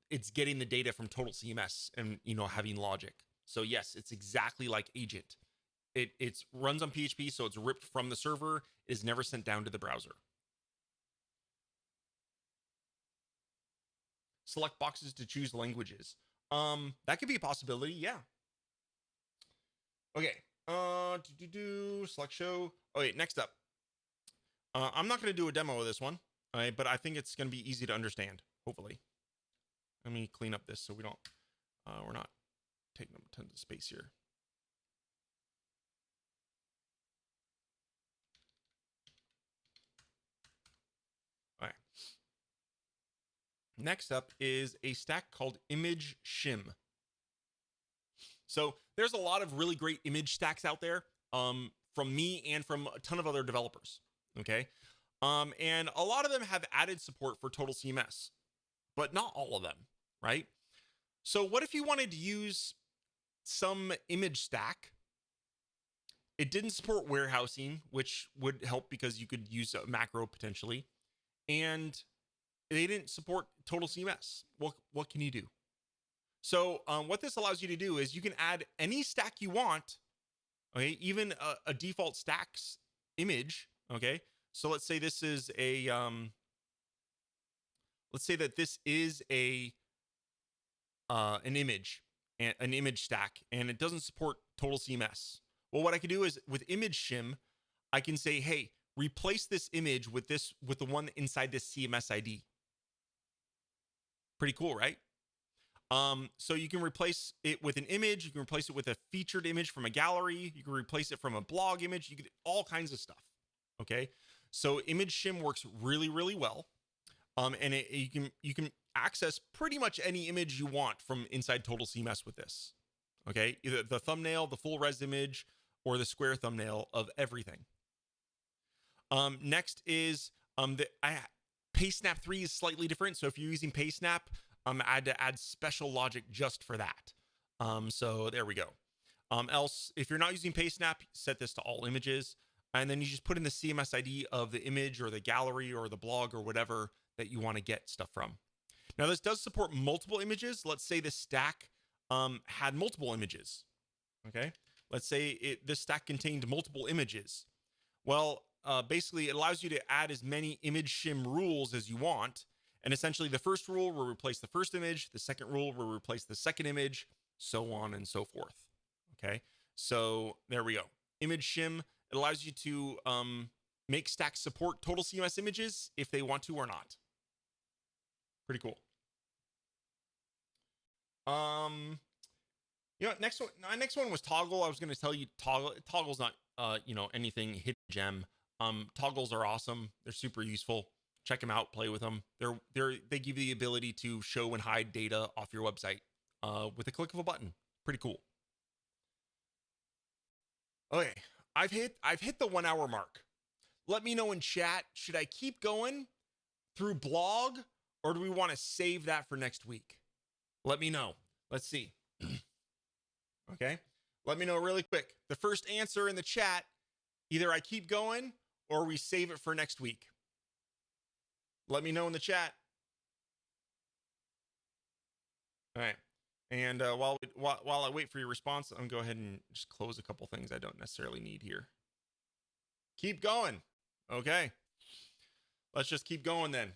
it's getting the data from Total CMS and, having logic. So yes, it's exactly like agent. It runs on PHP, so it's ripped from the server. It is never sent down to the browser. Select boxes to choose languages. That could be a possibility. Yeah. Okay. Select show. Okay, next up. I'm not going to do a demo of this one, but I think it's going to be easy to understand, hopefully. Let me clean up this so we're not taking up tons of space here. All right. Next up is a stack called Image Shim. So there's a lot of really great image stacks out there from me and from a ton of other developers. Okay. And a lot of them have added support for Total CMS, but not all of them, right? So what if you wanted to use some image stack? It didn't support warehousing, which would help because you could use a macro potentially. And they didn't support Total CMS. What can you do? So what this allows you to do is you can add any stack you want, okay, even a default stacks image, okay? So let's say this is a, let's say that this is an image, an image stack, and it doesn't support Total CMS. Well, what I can do is with Image Shim, I can say, hey, replace this image with the one inside this CMS ID. Pretty cool, right? So you can replace it with an image. You can replace it with a featured image from a gallery. You can replace it from a blog image. You can do all kinds of stuff. Okay. So Image Shim works really, really well. And you can access pretty much any image you want from inside Total CMS with this. Okay. Either the thumbnail, the full res image, or the square thumbnail of everything. Next is PasteSnap 3 is slightly different. So if you're using PasteSnap, I had to add special logic just for that. So there we go. Else, if you're not using PasteSnap, set this to all images. And then you just put in the CMS ID of the image or the gallery or the blog or whatever that you want to get stuff from. Now, this does support multiple images. Let's say the stack had multiple images. Okay. Let's say this stack contained multiple images. Well, basically, it allows you to add as many image shim rules as you want. And essentially, the first rule will replace the first image. The second rule will replace the second image, so on and so forth. Okay. So there we go. Image shim, it allows you to make stacks support total CMS images if they want to or not. Pretty cool. Next one was toggle. I was going to tell you toggle's not anything hidden gem. Toggles are awesome. They're super useful. Check them out, play with them. They give you the ability to show and hide data off your website with a click of a button. Pretty cool. Okay, I've hit the 1 hour mark. Let me know in chat, should I keep going through blog or do we want to save that for next week? Let me know. Let's see. Okay, let me know really quick. The first answer in the chat, either I keep going or we save it for next week. Let me know in the chat. All right. And while I wait for your response, I'm going to go ahead and just close a couple things I don't necessarily need here. Keep going. Okay. Let's just keep going then.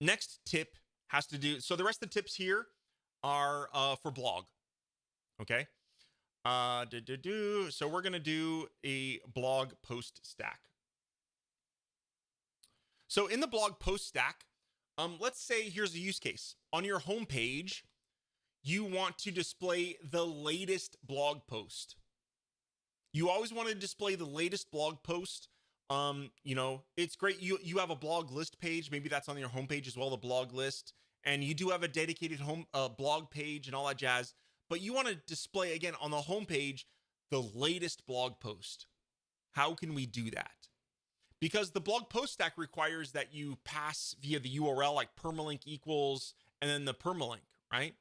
Next tip has to do, so the rest of the tips here are for blog. Okay. So we're going to do a blog post stack. So in the blog post stack, let's say here's a use case. On your homepage, you want to display the latest blog post. You always want to display the latest blog post. It's great. You have a blog list page. Maybe that's on your homepage as well, the blog list. And you do have a dedicated blog page and all that jazz. But you want to display, again, on the homepage, the latest blog post. How can we do that? Because the blog post stack requires that you pass via the URL, like permalink equals, and then the permalink, right?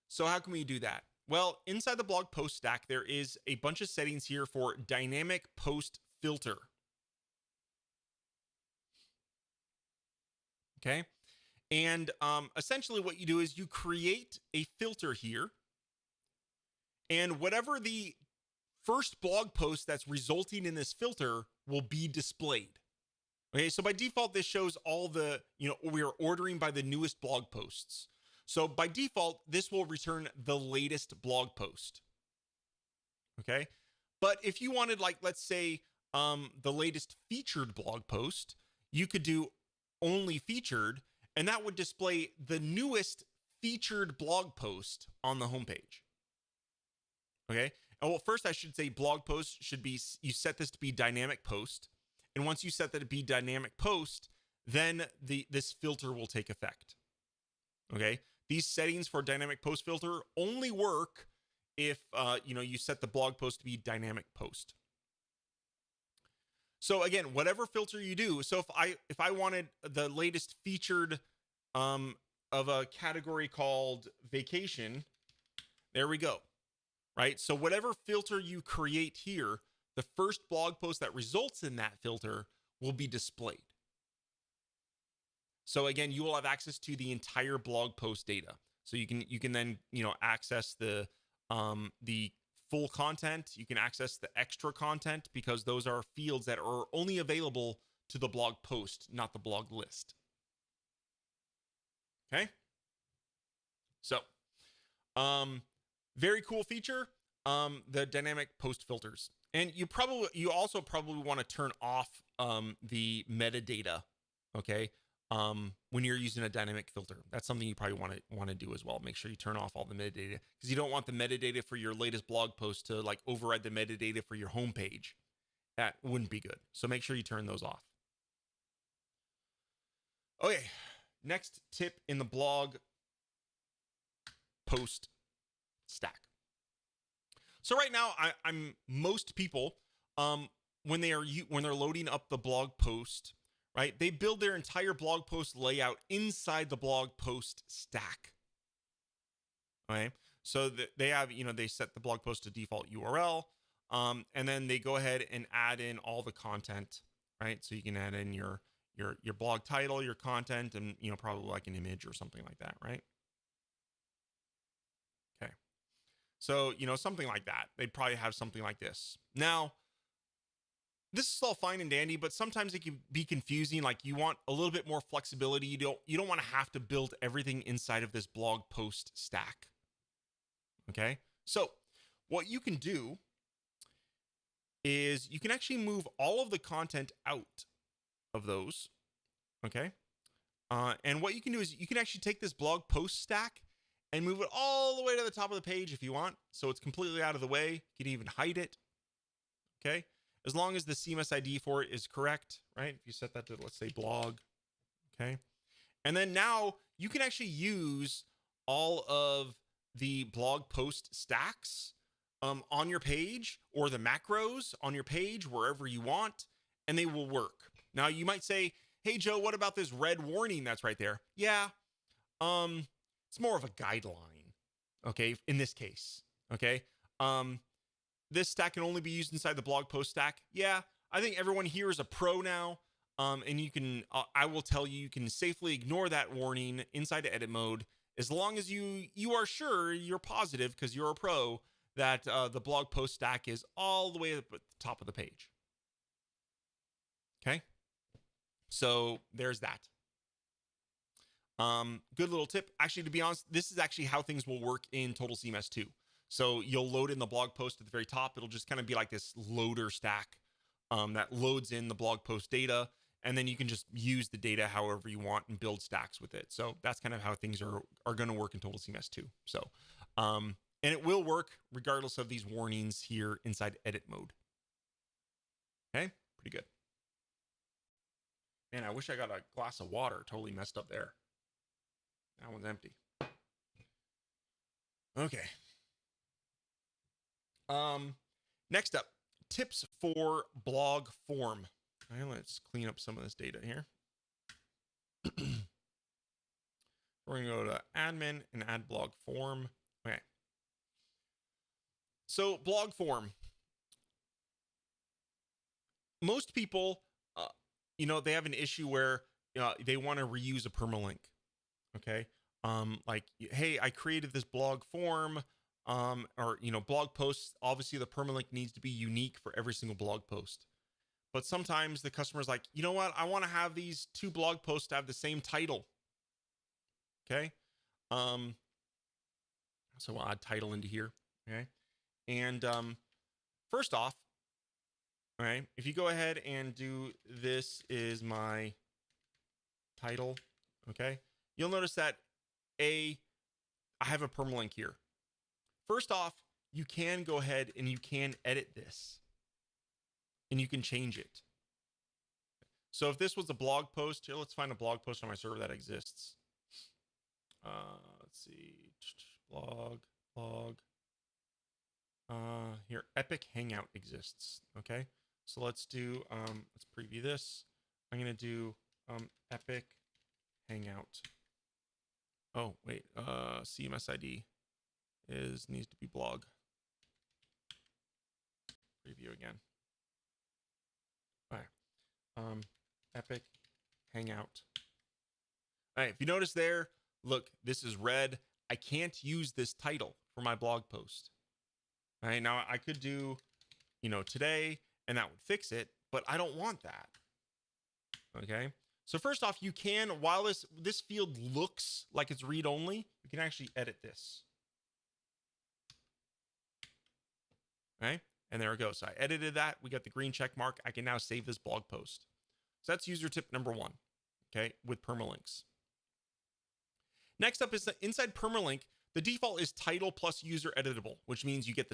So how can we do that? Well, inside the blog post stack, there is a bunch of settings here for dynamic post filter. Okay. And essentially what you do is you create a filter here. And whatever the first blog post that's resulting in this filter will be displayed. Okay, so by default, this shows all the, we are ordering by the newest blog posts. So by default, this will return the latest blog post. Okay, but if you wanted, like, let's say the latest featured blog post, you could do only featured, and that would display the newest featured blog post on the homepage. Okay. And well, first I should say blog post should be, you set this to be dynamic post. And once you set that to be dynamic post, then this filter will take effect. Okay. These settings for dynamic post filter only work if, you set the blog post to be dynamic post. So again, whatever filter you do. So if I wanted the latest featured of a category called vacation, there we go. Right? So whatever filter you create here, the first blog post that results in that filter will be displayed. So again, you will have access to the entire blog post data. So you can then, access the full content. You can access the extra content because those are fields that are only available to the blog post, not the blog list. Okay? So, very cool feature, the dynamic post filters. And you also probably want to turn off the metadata, okay? When you're using a dynamic filter. That's something you probably want to do as well. Make sure you turn off all the metadata because you don't want the metadata for your latest blog post to like override the metadata for your homepage. That wouldn't be good. So make sure you turn those off. Okay, next tip in the blog post stack. So right now, most people, when they're loading up the blog post, right, they build their entire blog post layout inside the blog post stack. Okay, so they have, they set the blog post to default URL. And then they go ahead and add in all the content, right? So you can add in your blog title, your content, and probably like an image or something like that, right? Okay. So, something like that. They'd probably have something like this. Now, this is all fine and dandy, but sometimes it can be confusing. Like you want a little bit more flexibility. You don't want to have to build everything inside of this blog post stack. Okay. So what you can do is you can actually move all of the content out of those. Okay. And what you can do is you can actually take this blog post stack and move it all the way to the top of the page if you want. So it's completely out of the way. You can even hide it. Okay. As long as the CMS ID for it is correct, right? If you set that to, let's say, blog. Okay. And then now you can actually use all of the blog post stacks on your page, or the macros on your page, wherever you want, and they will work. Now you might say, hey, Joe, what about this red warning that's right there? Yeah, it's more of a guideline, okay, in this case, okay? This stack can only be used inside the blog post stack. Yeah, I think everyone here is a pro now, and you can, I will tell you, you can safely ignore that warning inside edit mode as long as you are sure, you're positive because you're a pro, that the blog post stack is all the way up at the top of the page. Okay, so there's that. Good little tip. Actually, to be honest, this is actually how things will work in Total CMS 2. So you'll load in the blog post at the very top. It'll just kind of be like this loader stack that loads in the blog post data, and then you can just use the data however you want and build stacks with it. So that's kind of how things are going to work in Total CMS 2. So, and it will work regardless of these warnings here inside edit mode. Okay, pretty good. Man, I wish I got a glass of water. Totally messed up there. That one's empty. Okay. Next up, tips for blog form. All right, let's clean up some of this data here. We're going to go to admin and add blog form. Okay. So blog form. Most people, they have an issue where they want to reuse a permalink. Okay. Like, hey, I created this blog form, or blog posts. Obviously, the permalink needs to be unique for every single blog post. But sometimes the customer's like, you know what? I want to have these two blog posts to have the same title. Okay. So we'll add title into here. Okay. And first off, all right, if you go ahead and do this is my title, okay, you'll notice that I have a permalink here. First off, you can go ahead and you can edit this and you can change it. So if this was a blog post, here, let's find a blog post on my server that exists. Let's see, blog. Here, Epic Hangout exists. Okay, so let's do, let's preview this. I'm going to do Epic Hangout. Oh, wait, CMS ID needs to be blog. Preview again. All right, Epic Hangout. All right, if you notice there, look, this is red. I can't use this title for my blog post. All right, now I could do, today, and that would fix it, but I don't want that. Okay, so first off, you can, while this field looks like it's read only, you can actually edit this. Right, and there it goes. So I edited that. We got the green check mark. I can now save this blog post. So that's user tip number 1. Okay, with permalinks. Next up is the inside permalink. The default is title plus user editable, which means you get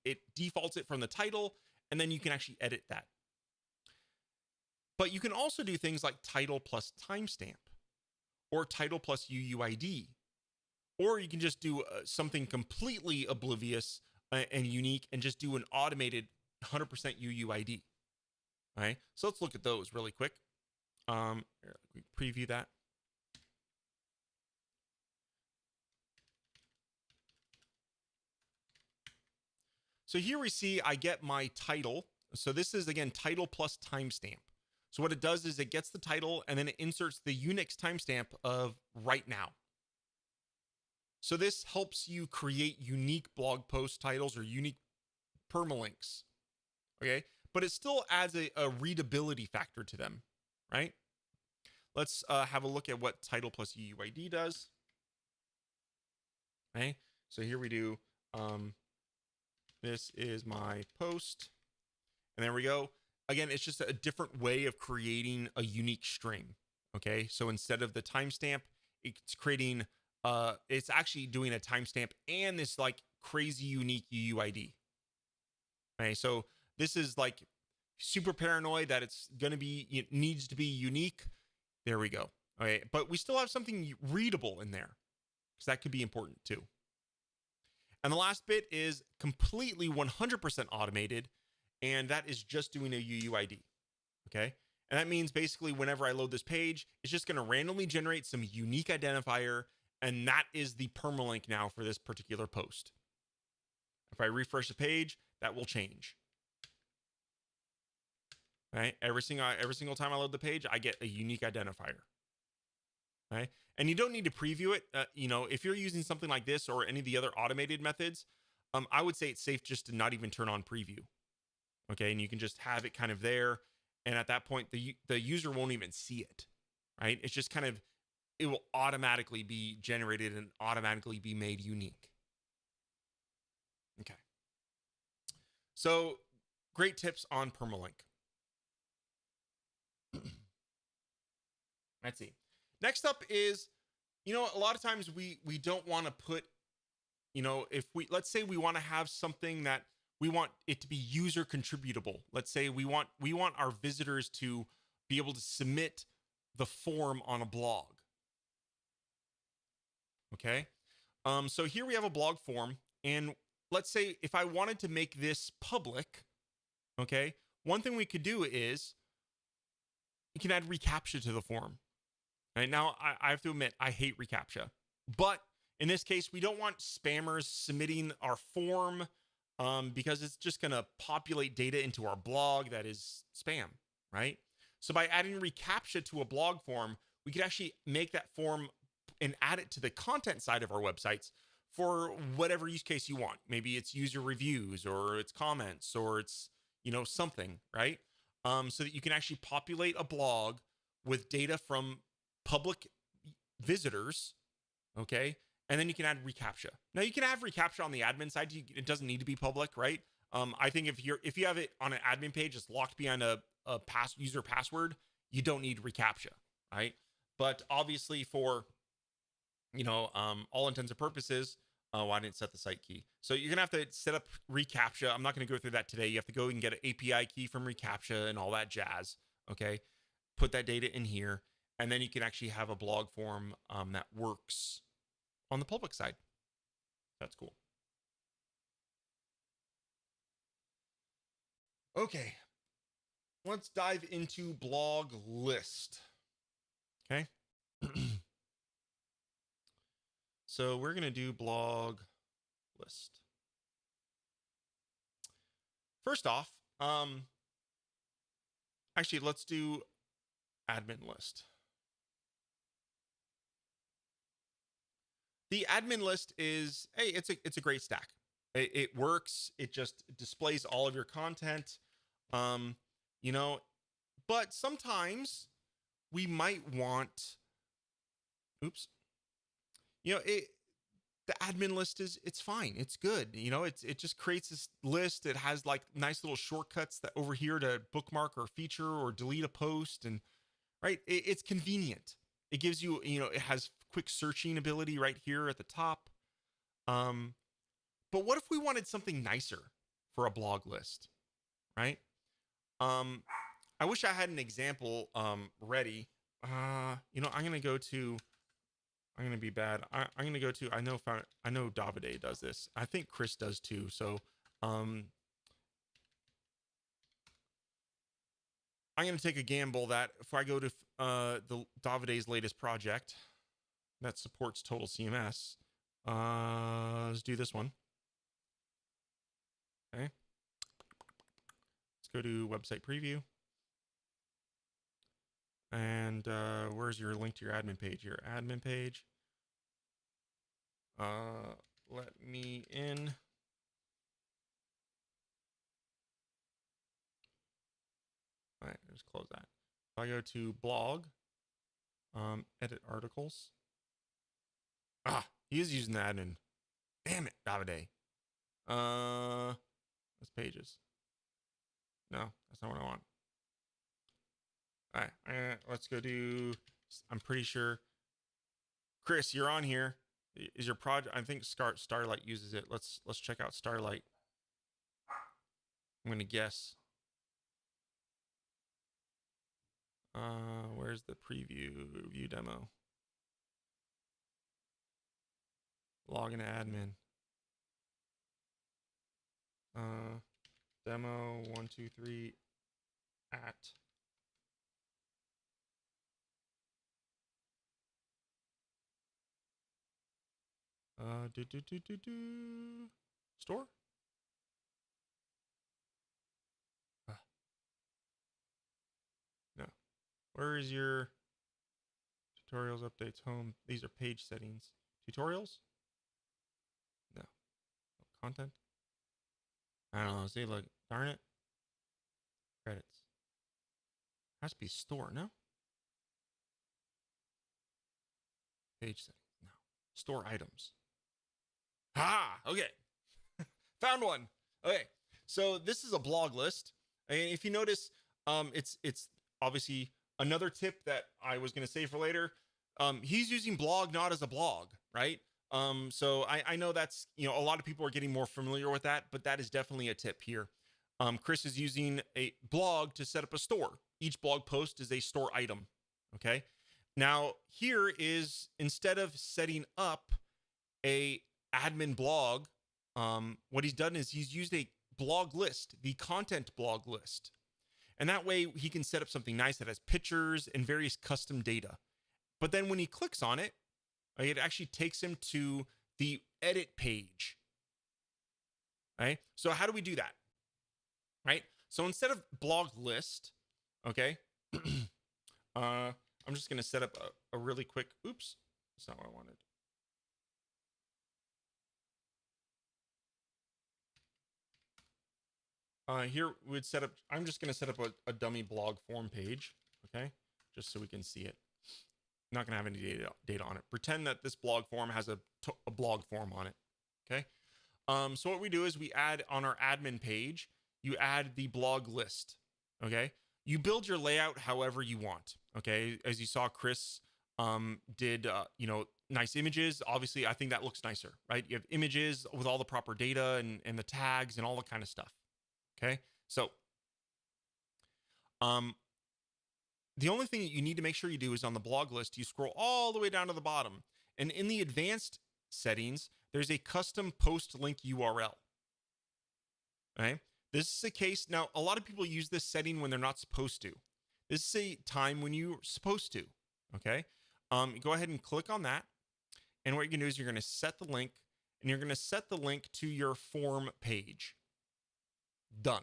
it defaults it from the title, and then you can actually edit that. But you can also do things like title plus timestamp, or title plus UUID, or you can just do something completely oblivious and unique and just do an automated 100% UUID. All right, so let's look at those really quick. We preview that. So here we see I get my title. So this is again title plus timestamp. So what it does is it gets the title and then it inserts the Unix timestamp of right now. So this helps you create unique blog post titles or unique permalinks. Okay, but it still adds a readability factor to them, right? Let's have a look at what title plus UUID does. Okay, so here we do, this is my post, and there we go. Again, it's just a different way of creating a unique string. Okay, so instead of the timestamp, it's creating, it's actually doing a timestamp and this like crazy unique UUID. Okay, so this is like super paranoid that it's going to be, it needs to be unique. There we go. Okay, but we still have something readable in there because that could be important too. And the last bit is completely 100% automated, and that is just doing a UUID. Okay, and that means basically whenever I load this page, it's just going to randomly generate some unique identifier, and that is the permalink now for this particular post. If I refresh the page, that will change. Right? Every single time I load the page, I get a unique identifier. Right? And you don't need to preview it. You know, if you're using something like this or any of the other automated methods, I would say it's safe just to not even turn on preview. Okay, and you can just have it kind of there, and at that point, the user won't even see it. Right? It's just kind of, it will automatically be generated and automatically be made unique. Okay. So great tips on permalink. Let's see. Next up is, you know, a lot of times we don't want to put, you know, if we, let's say we want to have something that we want it to be user contributable. Let's say we want our visitors to be able to submit the form on a blog. Okay. So here we have a blog form, and let's say if I wanted to make this public, okay, one thing we could do is you can add reCAPTCHA to the form. Right now, I have to admit, I hate reCAPTCHA. But in this case, we don't want spammers submitting our form because it's just going to populate data into our blog that is spam, right? So by adding reCAPTCHA to a blog form, we could actually make that form and add it to the content side of our websites for whatever use case you want. Maybe it's user reviews or it's comments or it's, you know, something, right? So that you can actually populate a blog with data from public visitors, okay? And then you can add reCAPTCHA. Now you can have reCAPTCHA on the admin side. It doesn't need to be public, right? I think if you have it on an admin page, it's locked behind a user password, you don't need reCAPTCHA, right? But obviously for, you know, all intents and purposes, I didn't set the site key. So you're gonna have to set up reCAPTCHA. I'm not gonna go through that today. You have to go and get an API key from reCAPTCHA and all that jazz, okay? Put that data in here, and then you can actually have a blog form that works on the public side. That's cool. Okay, let's dive into blog list. Okay. So we're going to do blog list. First off, actually, let's do admin list. The admin list is, hey, it's a great stack. It works. It just displays all of your content. You know, but sometimes we might want, oops, you know, the admin list it's fine. It's good. You know, it just creates this list. It has like nice little shortcuts that over here to bookmark or feature or delete a post, and right, it's convenient. It gives you, you know, it has quick searching ability right here at the top. But what if we wanted something nicer for a blog list, right? I wish I had an example ready. You know, I'm gonna be bad. I'm gonna go to, I know Davide does this. I think Chris does too. So I'm gonna take a gamble that if I go to the Davide's latest project that supports Total CMS, let's do this one. Okay. go to website preview. And where's your link to your admin page? Your admin page. Let me in. All right, just close that. If I go to blog, edit articles. He is using the admin. Damn it, Davide. That's pages. No, that's not what I want. All right, let's go do. I'm pretty sure. Chris, you're on here. Is your project? I think Starlight uses it. Let's check out Starlight. I'm gonna guess. Where's the preview view demo? Log into admin. Demo 123 at. Store. No. Where is your tutorials, updates, home? These are page settings. Tutorials? No. Content? I don't know. See, look. Darn it. Credits. Has to be store, no? Page settings. No. Store items. Okay. Found one. Okay. So this is a blog list. And if you notice, it's obviously another tip that I was going to say for later. He's using blog not as a blog, right? So I know that's, a lot of people are getting more familiar with that, but that is definitely a tip here. Chris is using a blog to set up a store. Each blog post is a store item. Okay. Now here is, instead of setting up a admin blog, what he's done is he's used a blog list, the content blog list. And that way he can set up something nice that has pictures and various custom data. But then when he clicks on it, it actually takes him to the edit page. Right? So how do we do that? Right? So instead of blog list, okay, I'm just going to set up a really quick, oops, that's not what I wanted. Here we'd set up, I'm just going to set up a dummy blog form page, okay, just so we can see it. Not going to have any data on it. Pretend that this blog form has a blog form on it, okay? So what we do is we add on our admin page, you add the blog list, okay? You build your layout however you want, okay? As you saw, Chris did, nice images. Obviously, I think that looks nicer, right? You have images with all the proper data and the tags and all that kind of stuff. Okay, so the only thing that you need to make sure you do is on the blog list, you scroll all the way down to the bottom. And in the advanced settings, there's a custom post link URL. Okay, this is a case. Now, a lot of people use this setting when they're not supposed to. This is a time when you're supposed to. Okay, go ahead and click on that. And what you're going to do is you're going to set the link, and you're going to set the link to your form page. Done.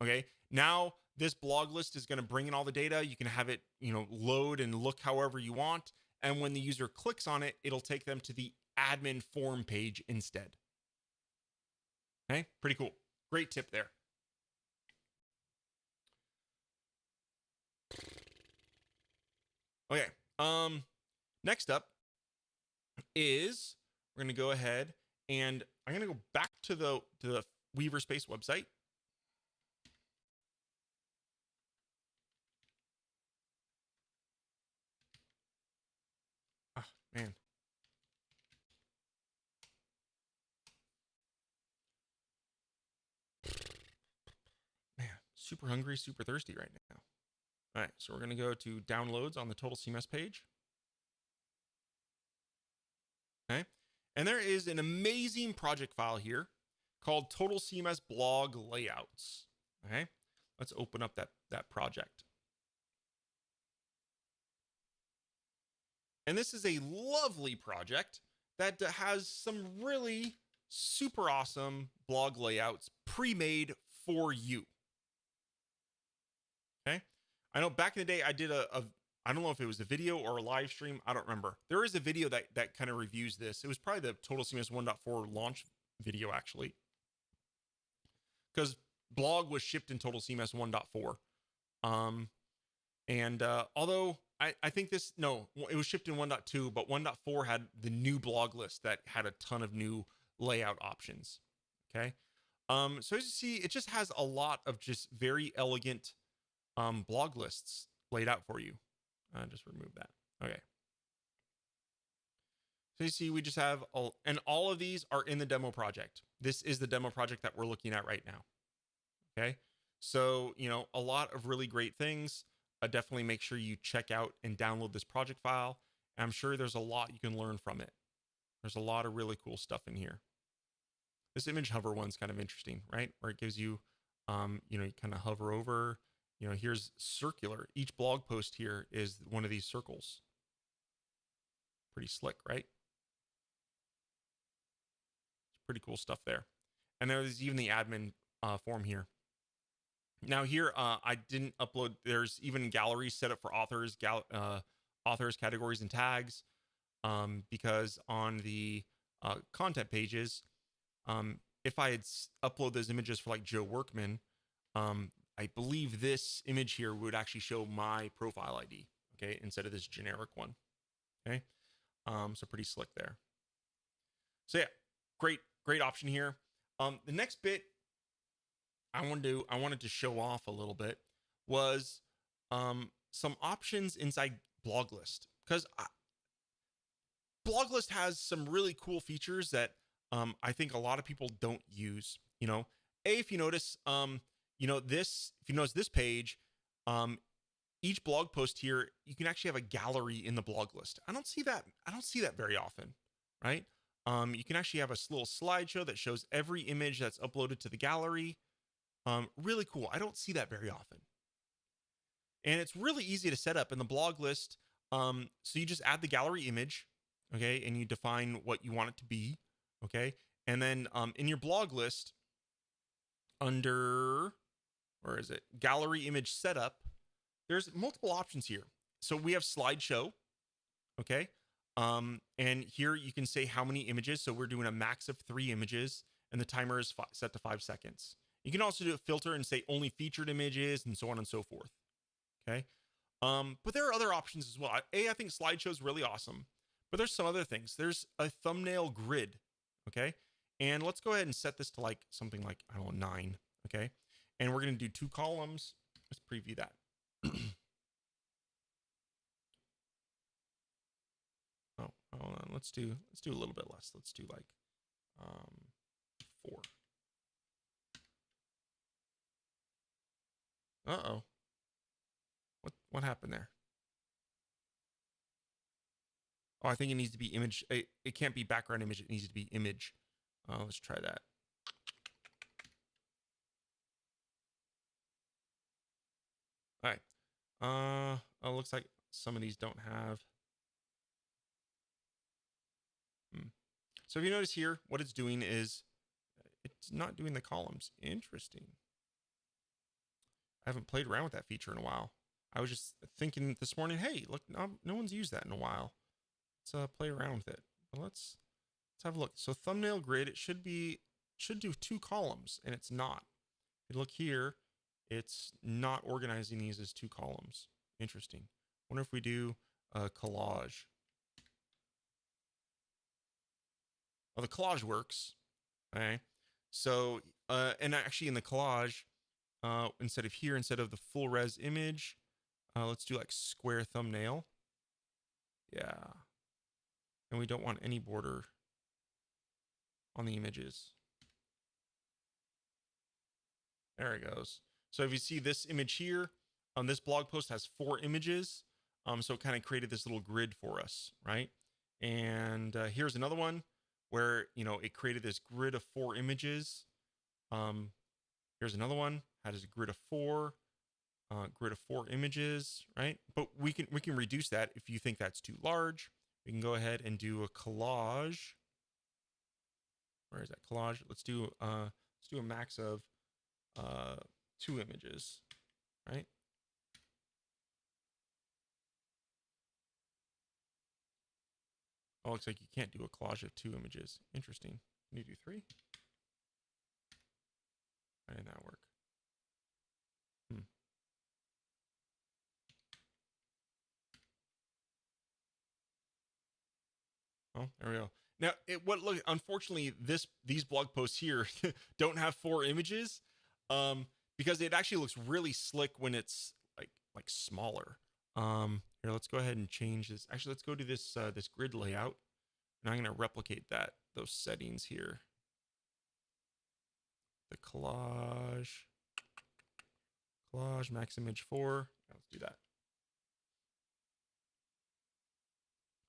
Okay. Now this blog list is going to bring in all the data. You can have it, load and look however you want. And when the user clicks on it, it'll take them to the admin form page instead. Okay. Pretty cool. Great tip there. Okay. Next up is we're going to go ahead and I'm going to go back to the Weaverspace website. Man. Man, super hungry, super thirsty right now. All right, so we're going to go to downloads on the Total CMS page. Okay. And there is an amazing project file here called Total CMS blog layouts. Okay. Let's open up that project. And this is a lovely project that has some really super awesome blog layouts pre-made for you. I know back in the day I did I don't know if it was a video or a live stream. I don't remember. There is a video that kind of reviews this. It was probably the Total CMS 1.4 launch video, actually, because blog was shipped in Total CMS 1.4. Although I think this, no, it was shipped in 1.2, but 1.4 had the new blog list that had a ton of new layout options. Okay. So as you see, it just has a lot of just very elegant blog lists laid out for you. Just remove that. Okay. So you see, we just have and all of these are in the demo project. This is the demo project that we're looking at right now. Okay. So, a lot of really great things. Definitely make sure you check out and download this project file. And I'm sure there's a lot you can learn from it. There's a lot of really cool stuff in here. This image hover one's kind of interesting, right? Where it gives you, you kind of hover over, here's circular. Each blog post here is one of these circles. Pretty slick, right? Pretty cool stuff there. And there's even the admin form here. Now here, I didn't upload, there's even galleries set up for authors, authors, categories, and tags, because on the content pages, if I had upload those images for like Joe Workman, I believe this image here would actually show my profile ID, okay, instead of this generic one, okay? So pretty slick there. So yeah, great option here. The next bit I wanted to show off a little bit was some options inside blog list, because blog list has some really cool features that I think a lot of people don't use. If you notice, if you notice this page, each blog post here, you can actually have a gallery in the blog list. I don't see that very often, right? You can actually have a little slideshow that shows every image that's uploaded to the gallery. Really cool. I don't see that very often. And it's really easy to set up in the blog list. So you just add the gallery image, okay, and you define what you want it to be, okay? And then in your blog list, under, where is it? Gallery image setup, there's multiple options here. So we have slideshow, okay? And here you can say how many images. So we're doing a max of 3 images, and the timer is set to 5 seconds. You can also do a filter and say only featured images and so on and so forth. Okay. But there are other options as well. I think slideshow is really awesome, but there's some other things. There's a thumbnail grid. Okay. And let's go ahead and set this to like something like, I don't know, 9. Okay. And we're going to do 2 columns. Let's preview that. Oh, hold on. Let's do a little bit less. Let's do like 4. Uh-oh. What happened there? Oh, I think it needs to be image. It can't be background image. It needs to be image. Let's try that. All right. Oh, looks like some of these don't have. So if you notice here, what it's doing is it's not doing the columns. Interesting. I haven't played around with that feature in a while. I was just thinking this morning, hey, look, no one's used that in a while. Let's play around with it. But let's have a look. So thumbnail grid, it should do 2 columns, and it's not. If you look here, it's not organizing these as 2 columns. Interesting. Wonder if we do a collage. Well, the collage works. Okay. So, and actually in the collage, instead of the full res image, let's do like square thumbnail. Yeah. And we don't want any border on the images. There it goes. So if you see this image here, this blog post has 4 images. So it kind of created this little grid for us, right? And here's another one where, it created this grid of 4 images. Here's another one, has a grid of 4 images, right? But we can reduce that if you think that's too large. We can go ahead and do a collage. Where is that collage? Let's do a max of 2 images, right? Oh, looks like you can't do a collage of 2 images. Interesting. Can you do 3? Why didn't that work? Oh, there we go. Now, look, unfortunately, these blog posts here don't have 4 images, because it actually looks really slick when it's like smaller. Here, let's go ahead and change this. Actually, let's go to this this grid layout, and I'm going to replicate those settings here. The collage max image 4. Let's do that.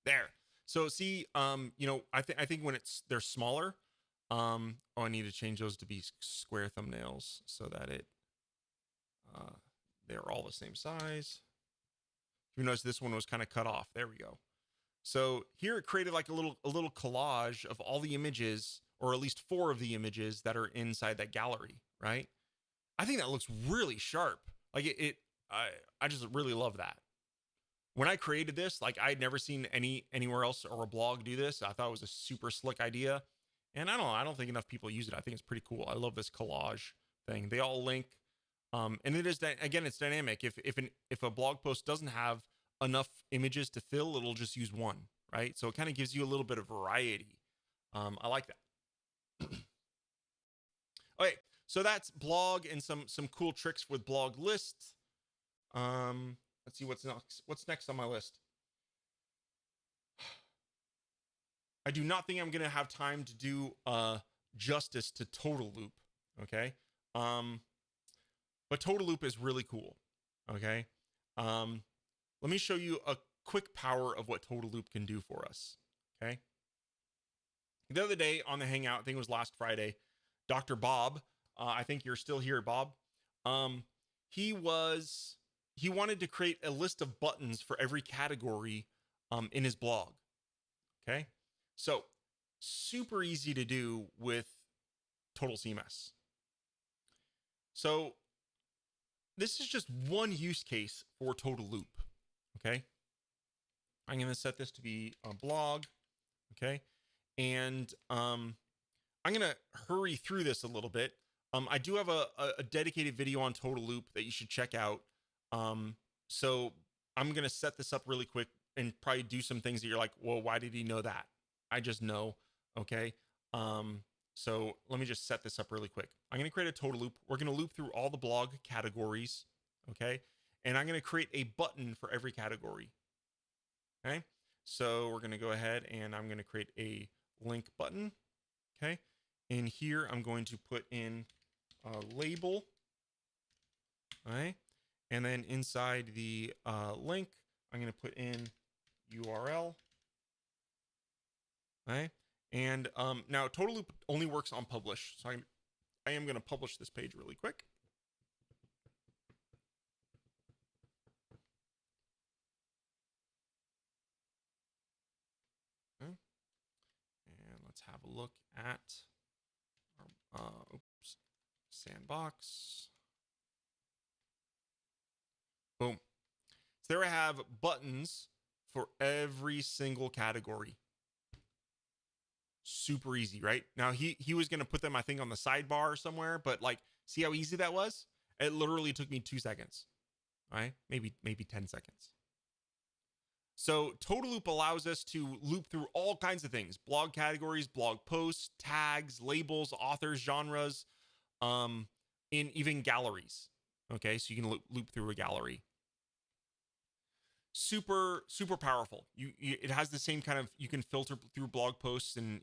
There. So see, I think when they're smaller, I need to change those to be square thumbnails so that they're all the same size. You notice this one was kind of cut off. There we go. So here it created like a little collage of all the images, or at least 4 of the images that are inside that gallery, right? I think that looks really sharp. Like I just really love that. When I created this, like I'd never seen anywhere else or a blog do this. I thought it was a super slick idea. And I don't think enough people use it. I think it's pretty cool. I love this collage thing. They all link. And it is, again, it's dynamic. If a blog post doesn't have enough images to fill, it'll just use 1, right? So it kind of gives you a little bit of variety. I like that. Okay, so that's blog and some cool tricks with blog lists. Let's see what's next. What's next on my list? I do not think I'm going to have time to do justice to Total Loop. Okay. But Total Loop is really cool. Okay. Let me show you a quick power of what Total Loop can do for us. Okay. The other day on the Hangout, I think it was last Friday, Dr. Bob, I think you're still here, Bob. He wanted to create a list of buttons for every category in his blog. Okay. So super easy to do with Total CMS. So this is just one use case for Total Loop. Okay. I'm going to set this to be a blog. Okay. And I'm going to hurry through this a little bit. I do have a dedicated video on Total Loop that you should check out. So I'm going to set this up really quick and probably do some things that you're like, well, why did he know that? I just know. Okay. So let me just set this up really quick. I'm going to create a Total Loop. We're going to loop through all the blog categories. Okay. And I'm going to create a button for every category. Okay. So we're going to go ahead and I'm going to create a link button. Okay. And here I'm going to put in a label. All right. And then inside the link, I'm going to put in URL. Okay. And now Total Loop only works on publish. So I am going to publish this page really quick. Okay. And let's have a look at our sandbox. Boom. So there I have buttons for every single category. Super easy, right? Now he was going to put them, I think, on the sidebar somewhere, but like, see how easy that was? It literally took me 2 seconds, right? Maybe 10 seconds. So Total Loop allows us to loop through all kinds of things: blog categories, blog posts, tags, labels, authors, genres, in even galleries. Okay, so you can loop through a gallery. Super powerful. It has the same kind of, you can filter through blog posts and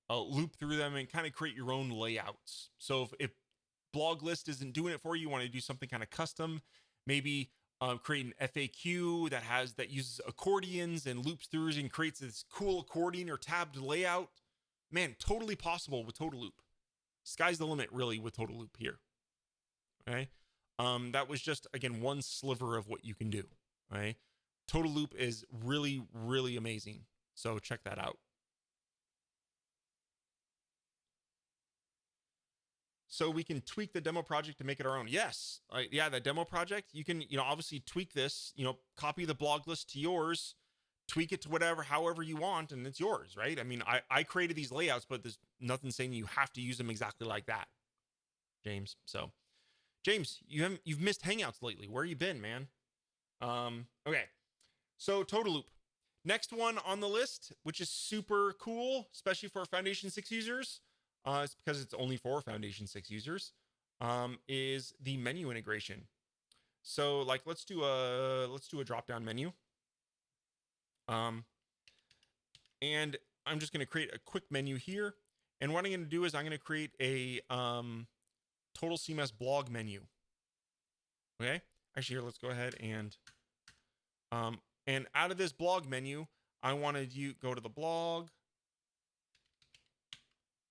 loop through them and kind of create your own layouts. So if blog list isn't doing it for you, you want to do something kind of custom, maybe create an FAQ that uses accordions and loops through and creates this cool accordion or tabbed layout. Man, totally possible with Total Loop. Sky's the limit, really, with Total Loop here. Okay, that was just, again, one sliver of what you can do. Right. Total Loop is really, really amazing. So check that out. So we can tweak the demo project to make it our own. Yes. Yeah, the demo project, you can, obviously tweak this, copy the blog list to yours, tweak it to whatever, however you want, and it's yours, right? I mean, I created these layouts, but there's nothing saying you have to use them exactly like that, James. So, James, you've missed Hangouts lately. Where you been, man? Okay. So Total Loop. Next one on the list, which is super cool, especially for Foundation 6 users, it's because it's only for Foundation 6 users, is the menu integration. So like let's do a drop-down menu. And I'm just going to create a quick menu here. And what I'm going to do is I'm going to create a Total CMS blog menu. Okay. Actually, here, let's go ahead and out of this blog menu, I wanted you go to the blog.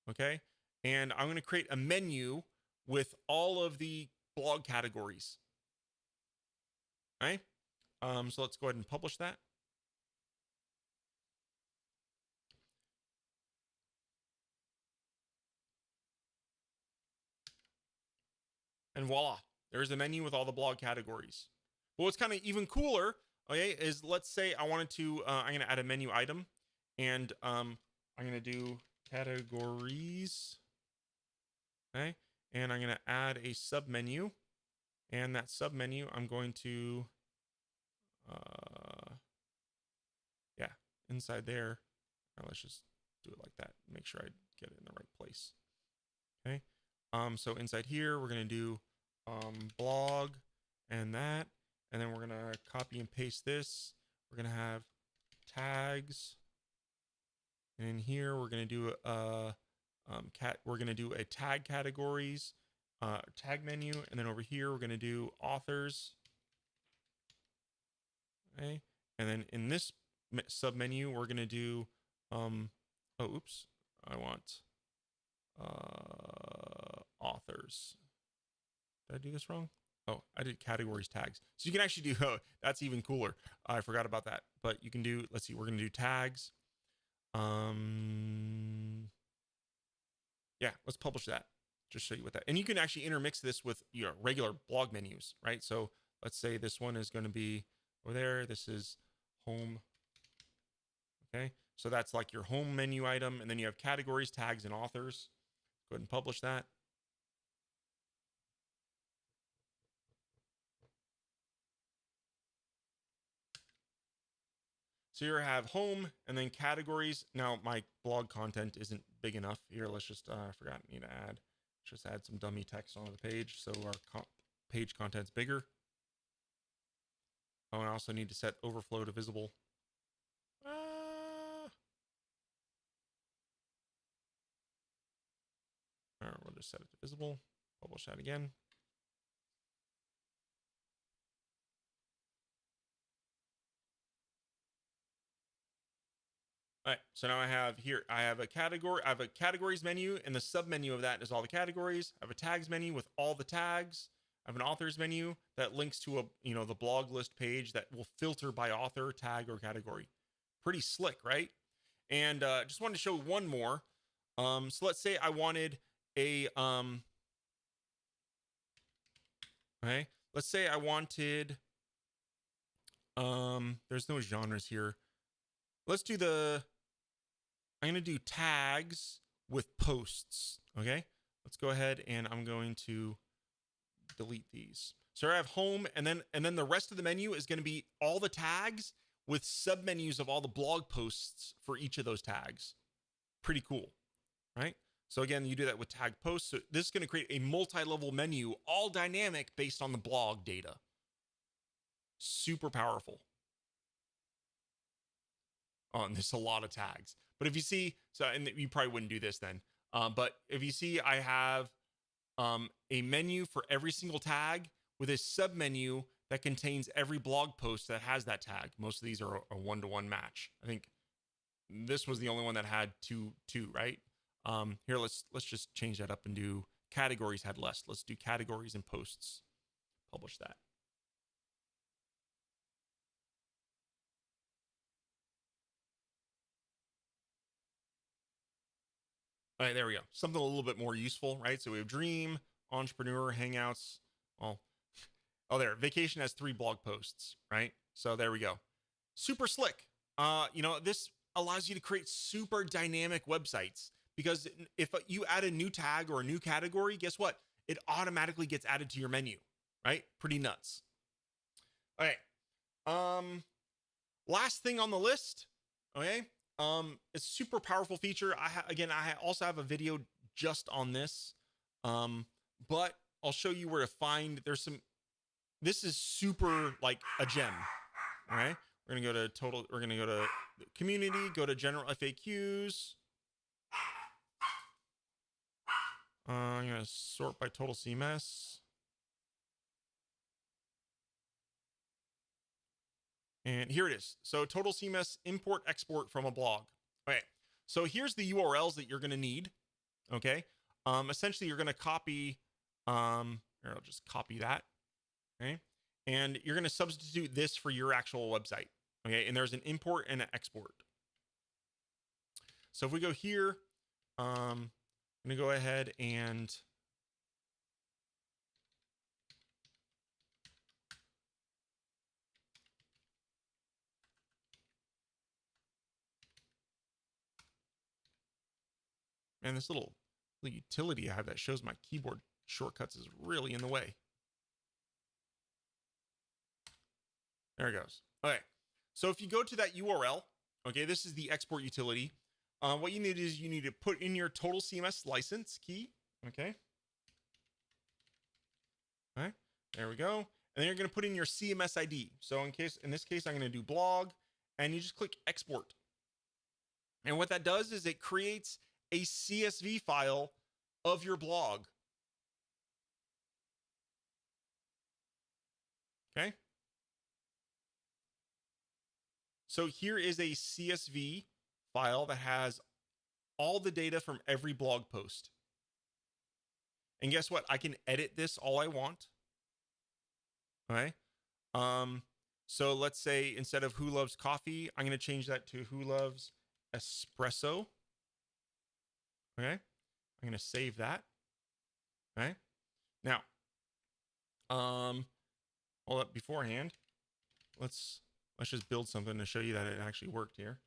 Okay. And I'm going to create a menu with all of the blog categories. Okay. So let's go ahead and publish that. And voila, there's a menu with all the blog categories. But what's kind of even cooler, okay, is let's say I wanted to, I'm going to add a menu item, and I'm going to do categories, okay, and I'm going to add a submenu, and that submenu I'm going to, yeah, inside there. Let's just do it like that. Make sure I get it in the right place. Okay. So inside here, we're going to do blog and that, and then we're going to copy and paste this. We're going to have tags, and in here we're going to do we're going to do a tag categories, tag menu, and then over here we're going to do authors. Okay, and then in this sub menu we're going to do oops, I want authors. Did I do this wrong? Oh, I did categories tags. So you can actually do, oh, that's even cooler. I forgot about that. But you can do, let's see, we're going to do tags. Yeah, let's publish that. Just show you what that, and you can actually intermix this with your regular blog menus, right? So let's say this one is going to be over there. This is home. Okay. So that's like your home menu item. And then you have categories, tags, and authors. Go ahead and publish that. So here I have home and then categories. Now my blog content isn't big enough. Here, let's just, I forgot, I need to add, just add some dummy text on the page so our page content's bigger. Oh, and I also need to set overflow to visible. All right, we'll just set it to visible. Publish that again. All right, so now I have here, I have a category, I have a categories menu, and the sub menu of that is all the categories. I have a tags menu with all the tags. I have an authors menu that links to a, the blog list page that will filter by author, tag, or category. Pretty slick, right? And just wanted to show one more. So let's say I wanted a, okay, let's say I wanted, there's no genres here. Let's do I'm going to do tags with posts. Okay. Let's go ahead and I'm going to delete these. So I have home, and then the rest of the menu is going to be all the tags with submenus of all the blog posts for each of those tags. Pretty cool, right? So again, you do that with tag posts. So this is going to create a multi-level menu, all dynamic based on the blog data. Super powerful. And there's a lot of tags. But if you see, and you probably wouldn't do this then, but if you see, I have a menu for every single tag with a submenu that contains every blog post that has that tag. Most of these are a one-to-one match. I think this was the only one that had two, right? Here, let's just change that up and do categories had less. Let's do categories and posts. Publish that. All right, there we go. Something a little bit more useful, right? So we have Dream, Entrepreneur, Hangouts. Oh, there. Vacation has 3 blog posts, right? So there we go. Super slick. this allows you to create super dynamic websites, because if you add a new tag or a new category, guess what? It automatically gets added to your menu, right? Pretty nuts. Okay. Last thing on the list. Okay. It's a super powerful feature. I also have a video just on this. But I'll show you where to find. This is super like a gem. All right. We're going to go to total. We're going to go to community, go to general FAQs. I'm going to sort by total CMS. And here it is. So total CMS import export from a blog. Okay. So here's the URLs that you're going to need. Okay. Essentially you're going to copy, here, I'll just copy that. Okay. And you're going to substitute this for your actual website. Okay. And there's an import and an export. So if we go here, I'm going to go ahead and this little utility I have that shows my keyboard shortcuts is really in the way. There it goes. Okay. So if you go to that URL, okay, this is the export utility. What you need is you need to put in your total CMS license key. Okay. All right. There we go. And then you're going to put in your CMS ID. So in this case, I'm going to do blog, and you just click export. And what that does is it creates a CSV file of your blog. Okay. So here is a CSV file that has all the data from every blog post. And guess what? I can edit this all I want. Okay. So let's say instead of who loves coffee, I'm going to change that to who loves espresso. Okay. I'm going to save that. Okay. Now, all that beforehand, let's just build something to show you that it actually worked here.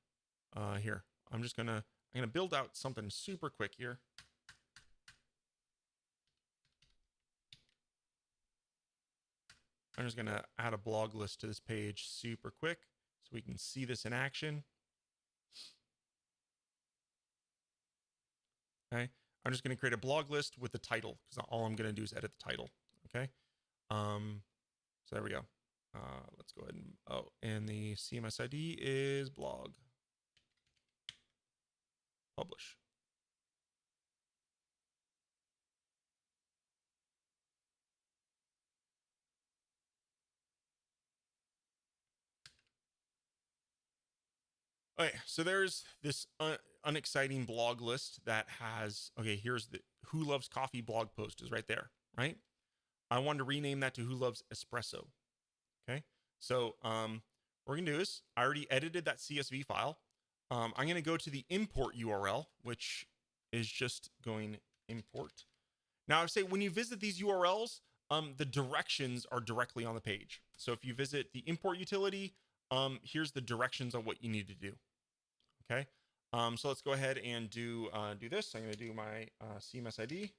Here, I'm going to build out something super quick here. I'm just going to add a blog list to this page super quick so we can see this in action. Okay. I'm just going to create a blog list with the title, because all I'm going to do is edit the title. Okay. So there we go. Let's go ahead and, and the CMS ID is blog. Publish. Okay, so there's this unexciting blog list that has, okay, here's the Who Loves Coffee blog post is right there, right? I wanted to rename that to Who Loves Espresso. Okay, so what we're gonna do is, I already edited that CSV file. I'm gonna go to the import URL, which is just going import. Now I say when you visit these URLs, the directions are directly on the page. So if you visit the import utility, here's the directions on what you need to do. Okay. So let's go ahead and do this. I'm going to do my CMS ID,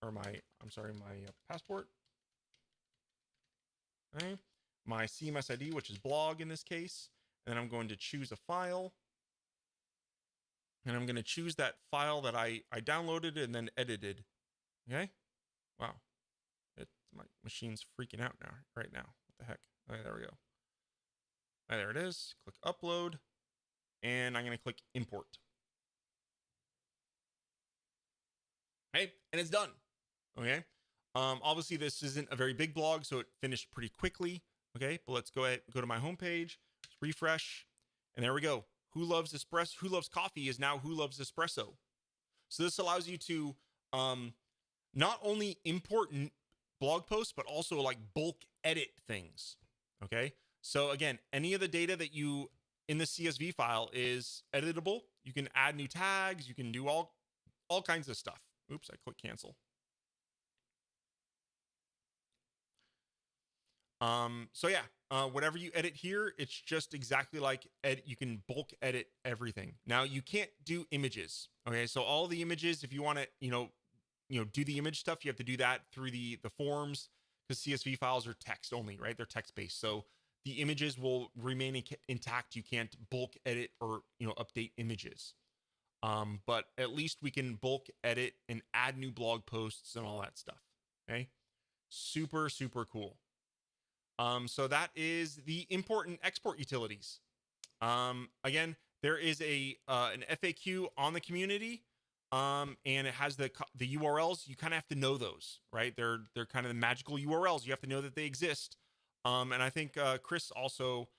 or my passport. Okay. My CMS ID, which is blog in this case. And then I'm going to choose a file. And I'm going to choose that file that I downloaded and then edited. Okay. Wow. My machine's freaking out right now. What the heck? Okay, there we go. Right, there it is. Click upload. And I'm going to click import. Okay, and it's done. Okay. Obviously this isn't a very big blog, so it finished pretty quickly. Okay, but let's go to my homepage, refresh, and there we go. Who loves coffee is now Who Loves Espresso. So this allows you to not only import blog posts, but also like bulk edit things. Okay. So again, any of the data that you in the CSV file is editable. You can add new tags. You can do all kinds of stuff. Oops, I click cancel. So yeah, Whatever you edit here, it's just exactly like you can bulk edit everything. Now you can't do images. Okay, so all the images, if you want to, do the image stuff, you have to do that through the forms, because CSV files are text only, right? They're text based. So the images will remain intact. You can't bulk edit or update images. But at least we can bulk edit and add new blog posts and all that stuff. Okay, super, super cool. So that is the import and export utilities. Again, there is an FAQ on the community, and it has the URLs. You kind of have to know those, right? They're kind of the magical URLs. You have to know that they exist. And I think Chris also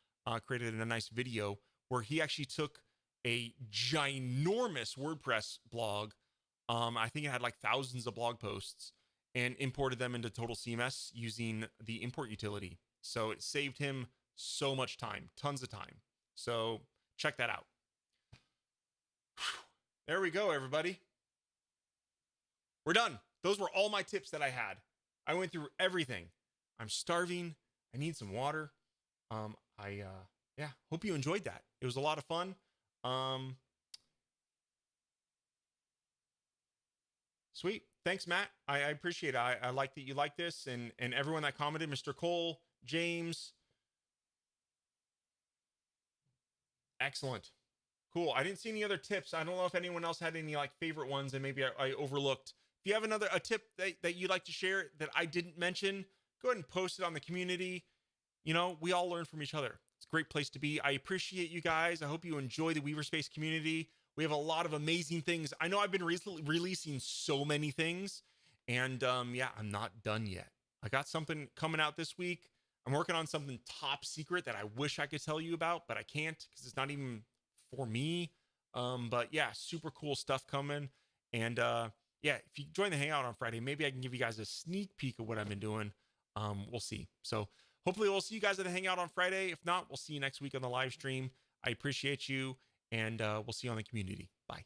created a nice video where he actually took a ginormous WordPress blog. I think it had like thousands of blog posts, and imported them into Total CMS using the import utility. So it saved him so much time, tons of time. So check that out. There we go, everybody. We're done. Those were all my tips that I had. I went through everything. I'm starving. I need some water. Hope you enjoyed that. It was a lot of fun. Sweet. Thanks, Matt. I appreciate it. I like that you like this, and everyone that commented, Mr. Cole, James. Excellent. Cool. I didn't see any other tips. I don't know if anyone else had any like favorite ones and maybe I overlooked. If you have a tip that you'd like to share that I didn't mention, go ahead and post it on the community. We all learn from each other. It's a great place to be. I appreciate you guys. I hope you enjoy the Weaverspace community. We have a lot of amazing things. I know I've been releasing so many things, and I'm not done yet. I got something coming out this week. I'm working on something top secret that I wish I could tell you about, but I can't because it's not even for me. But yeah, super cool stuff coming. And if you join the Hangout on Friday, maybe I can give you guys a sneak peek of what I've been doing. We'll see. So hopefully we'll see you guys at the Hangout on Friday. If not, we'll see you next week on the live stream. I appreciate you, and we'll see you on the community. Bye.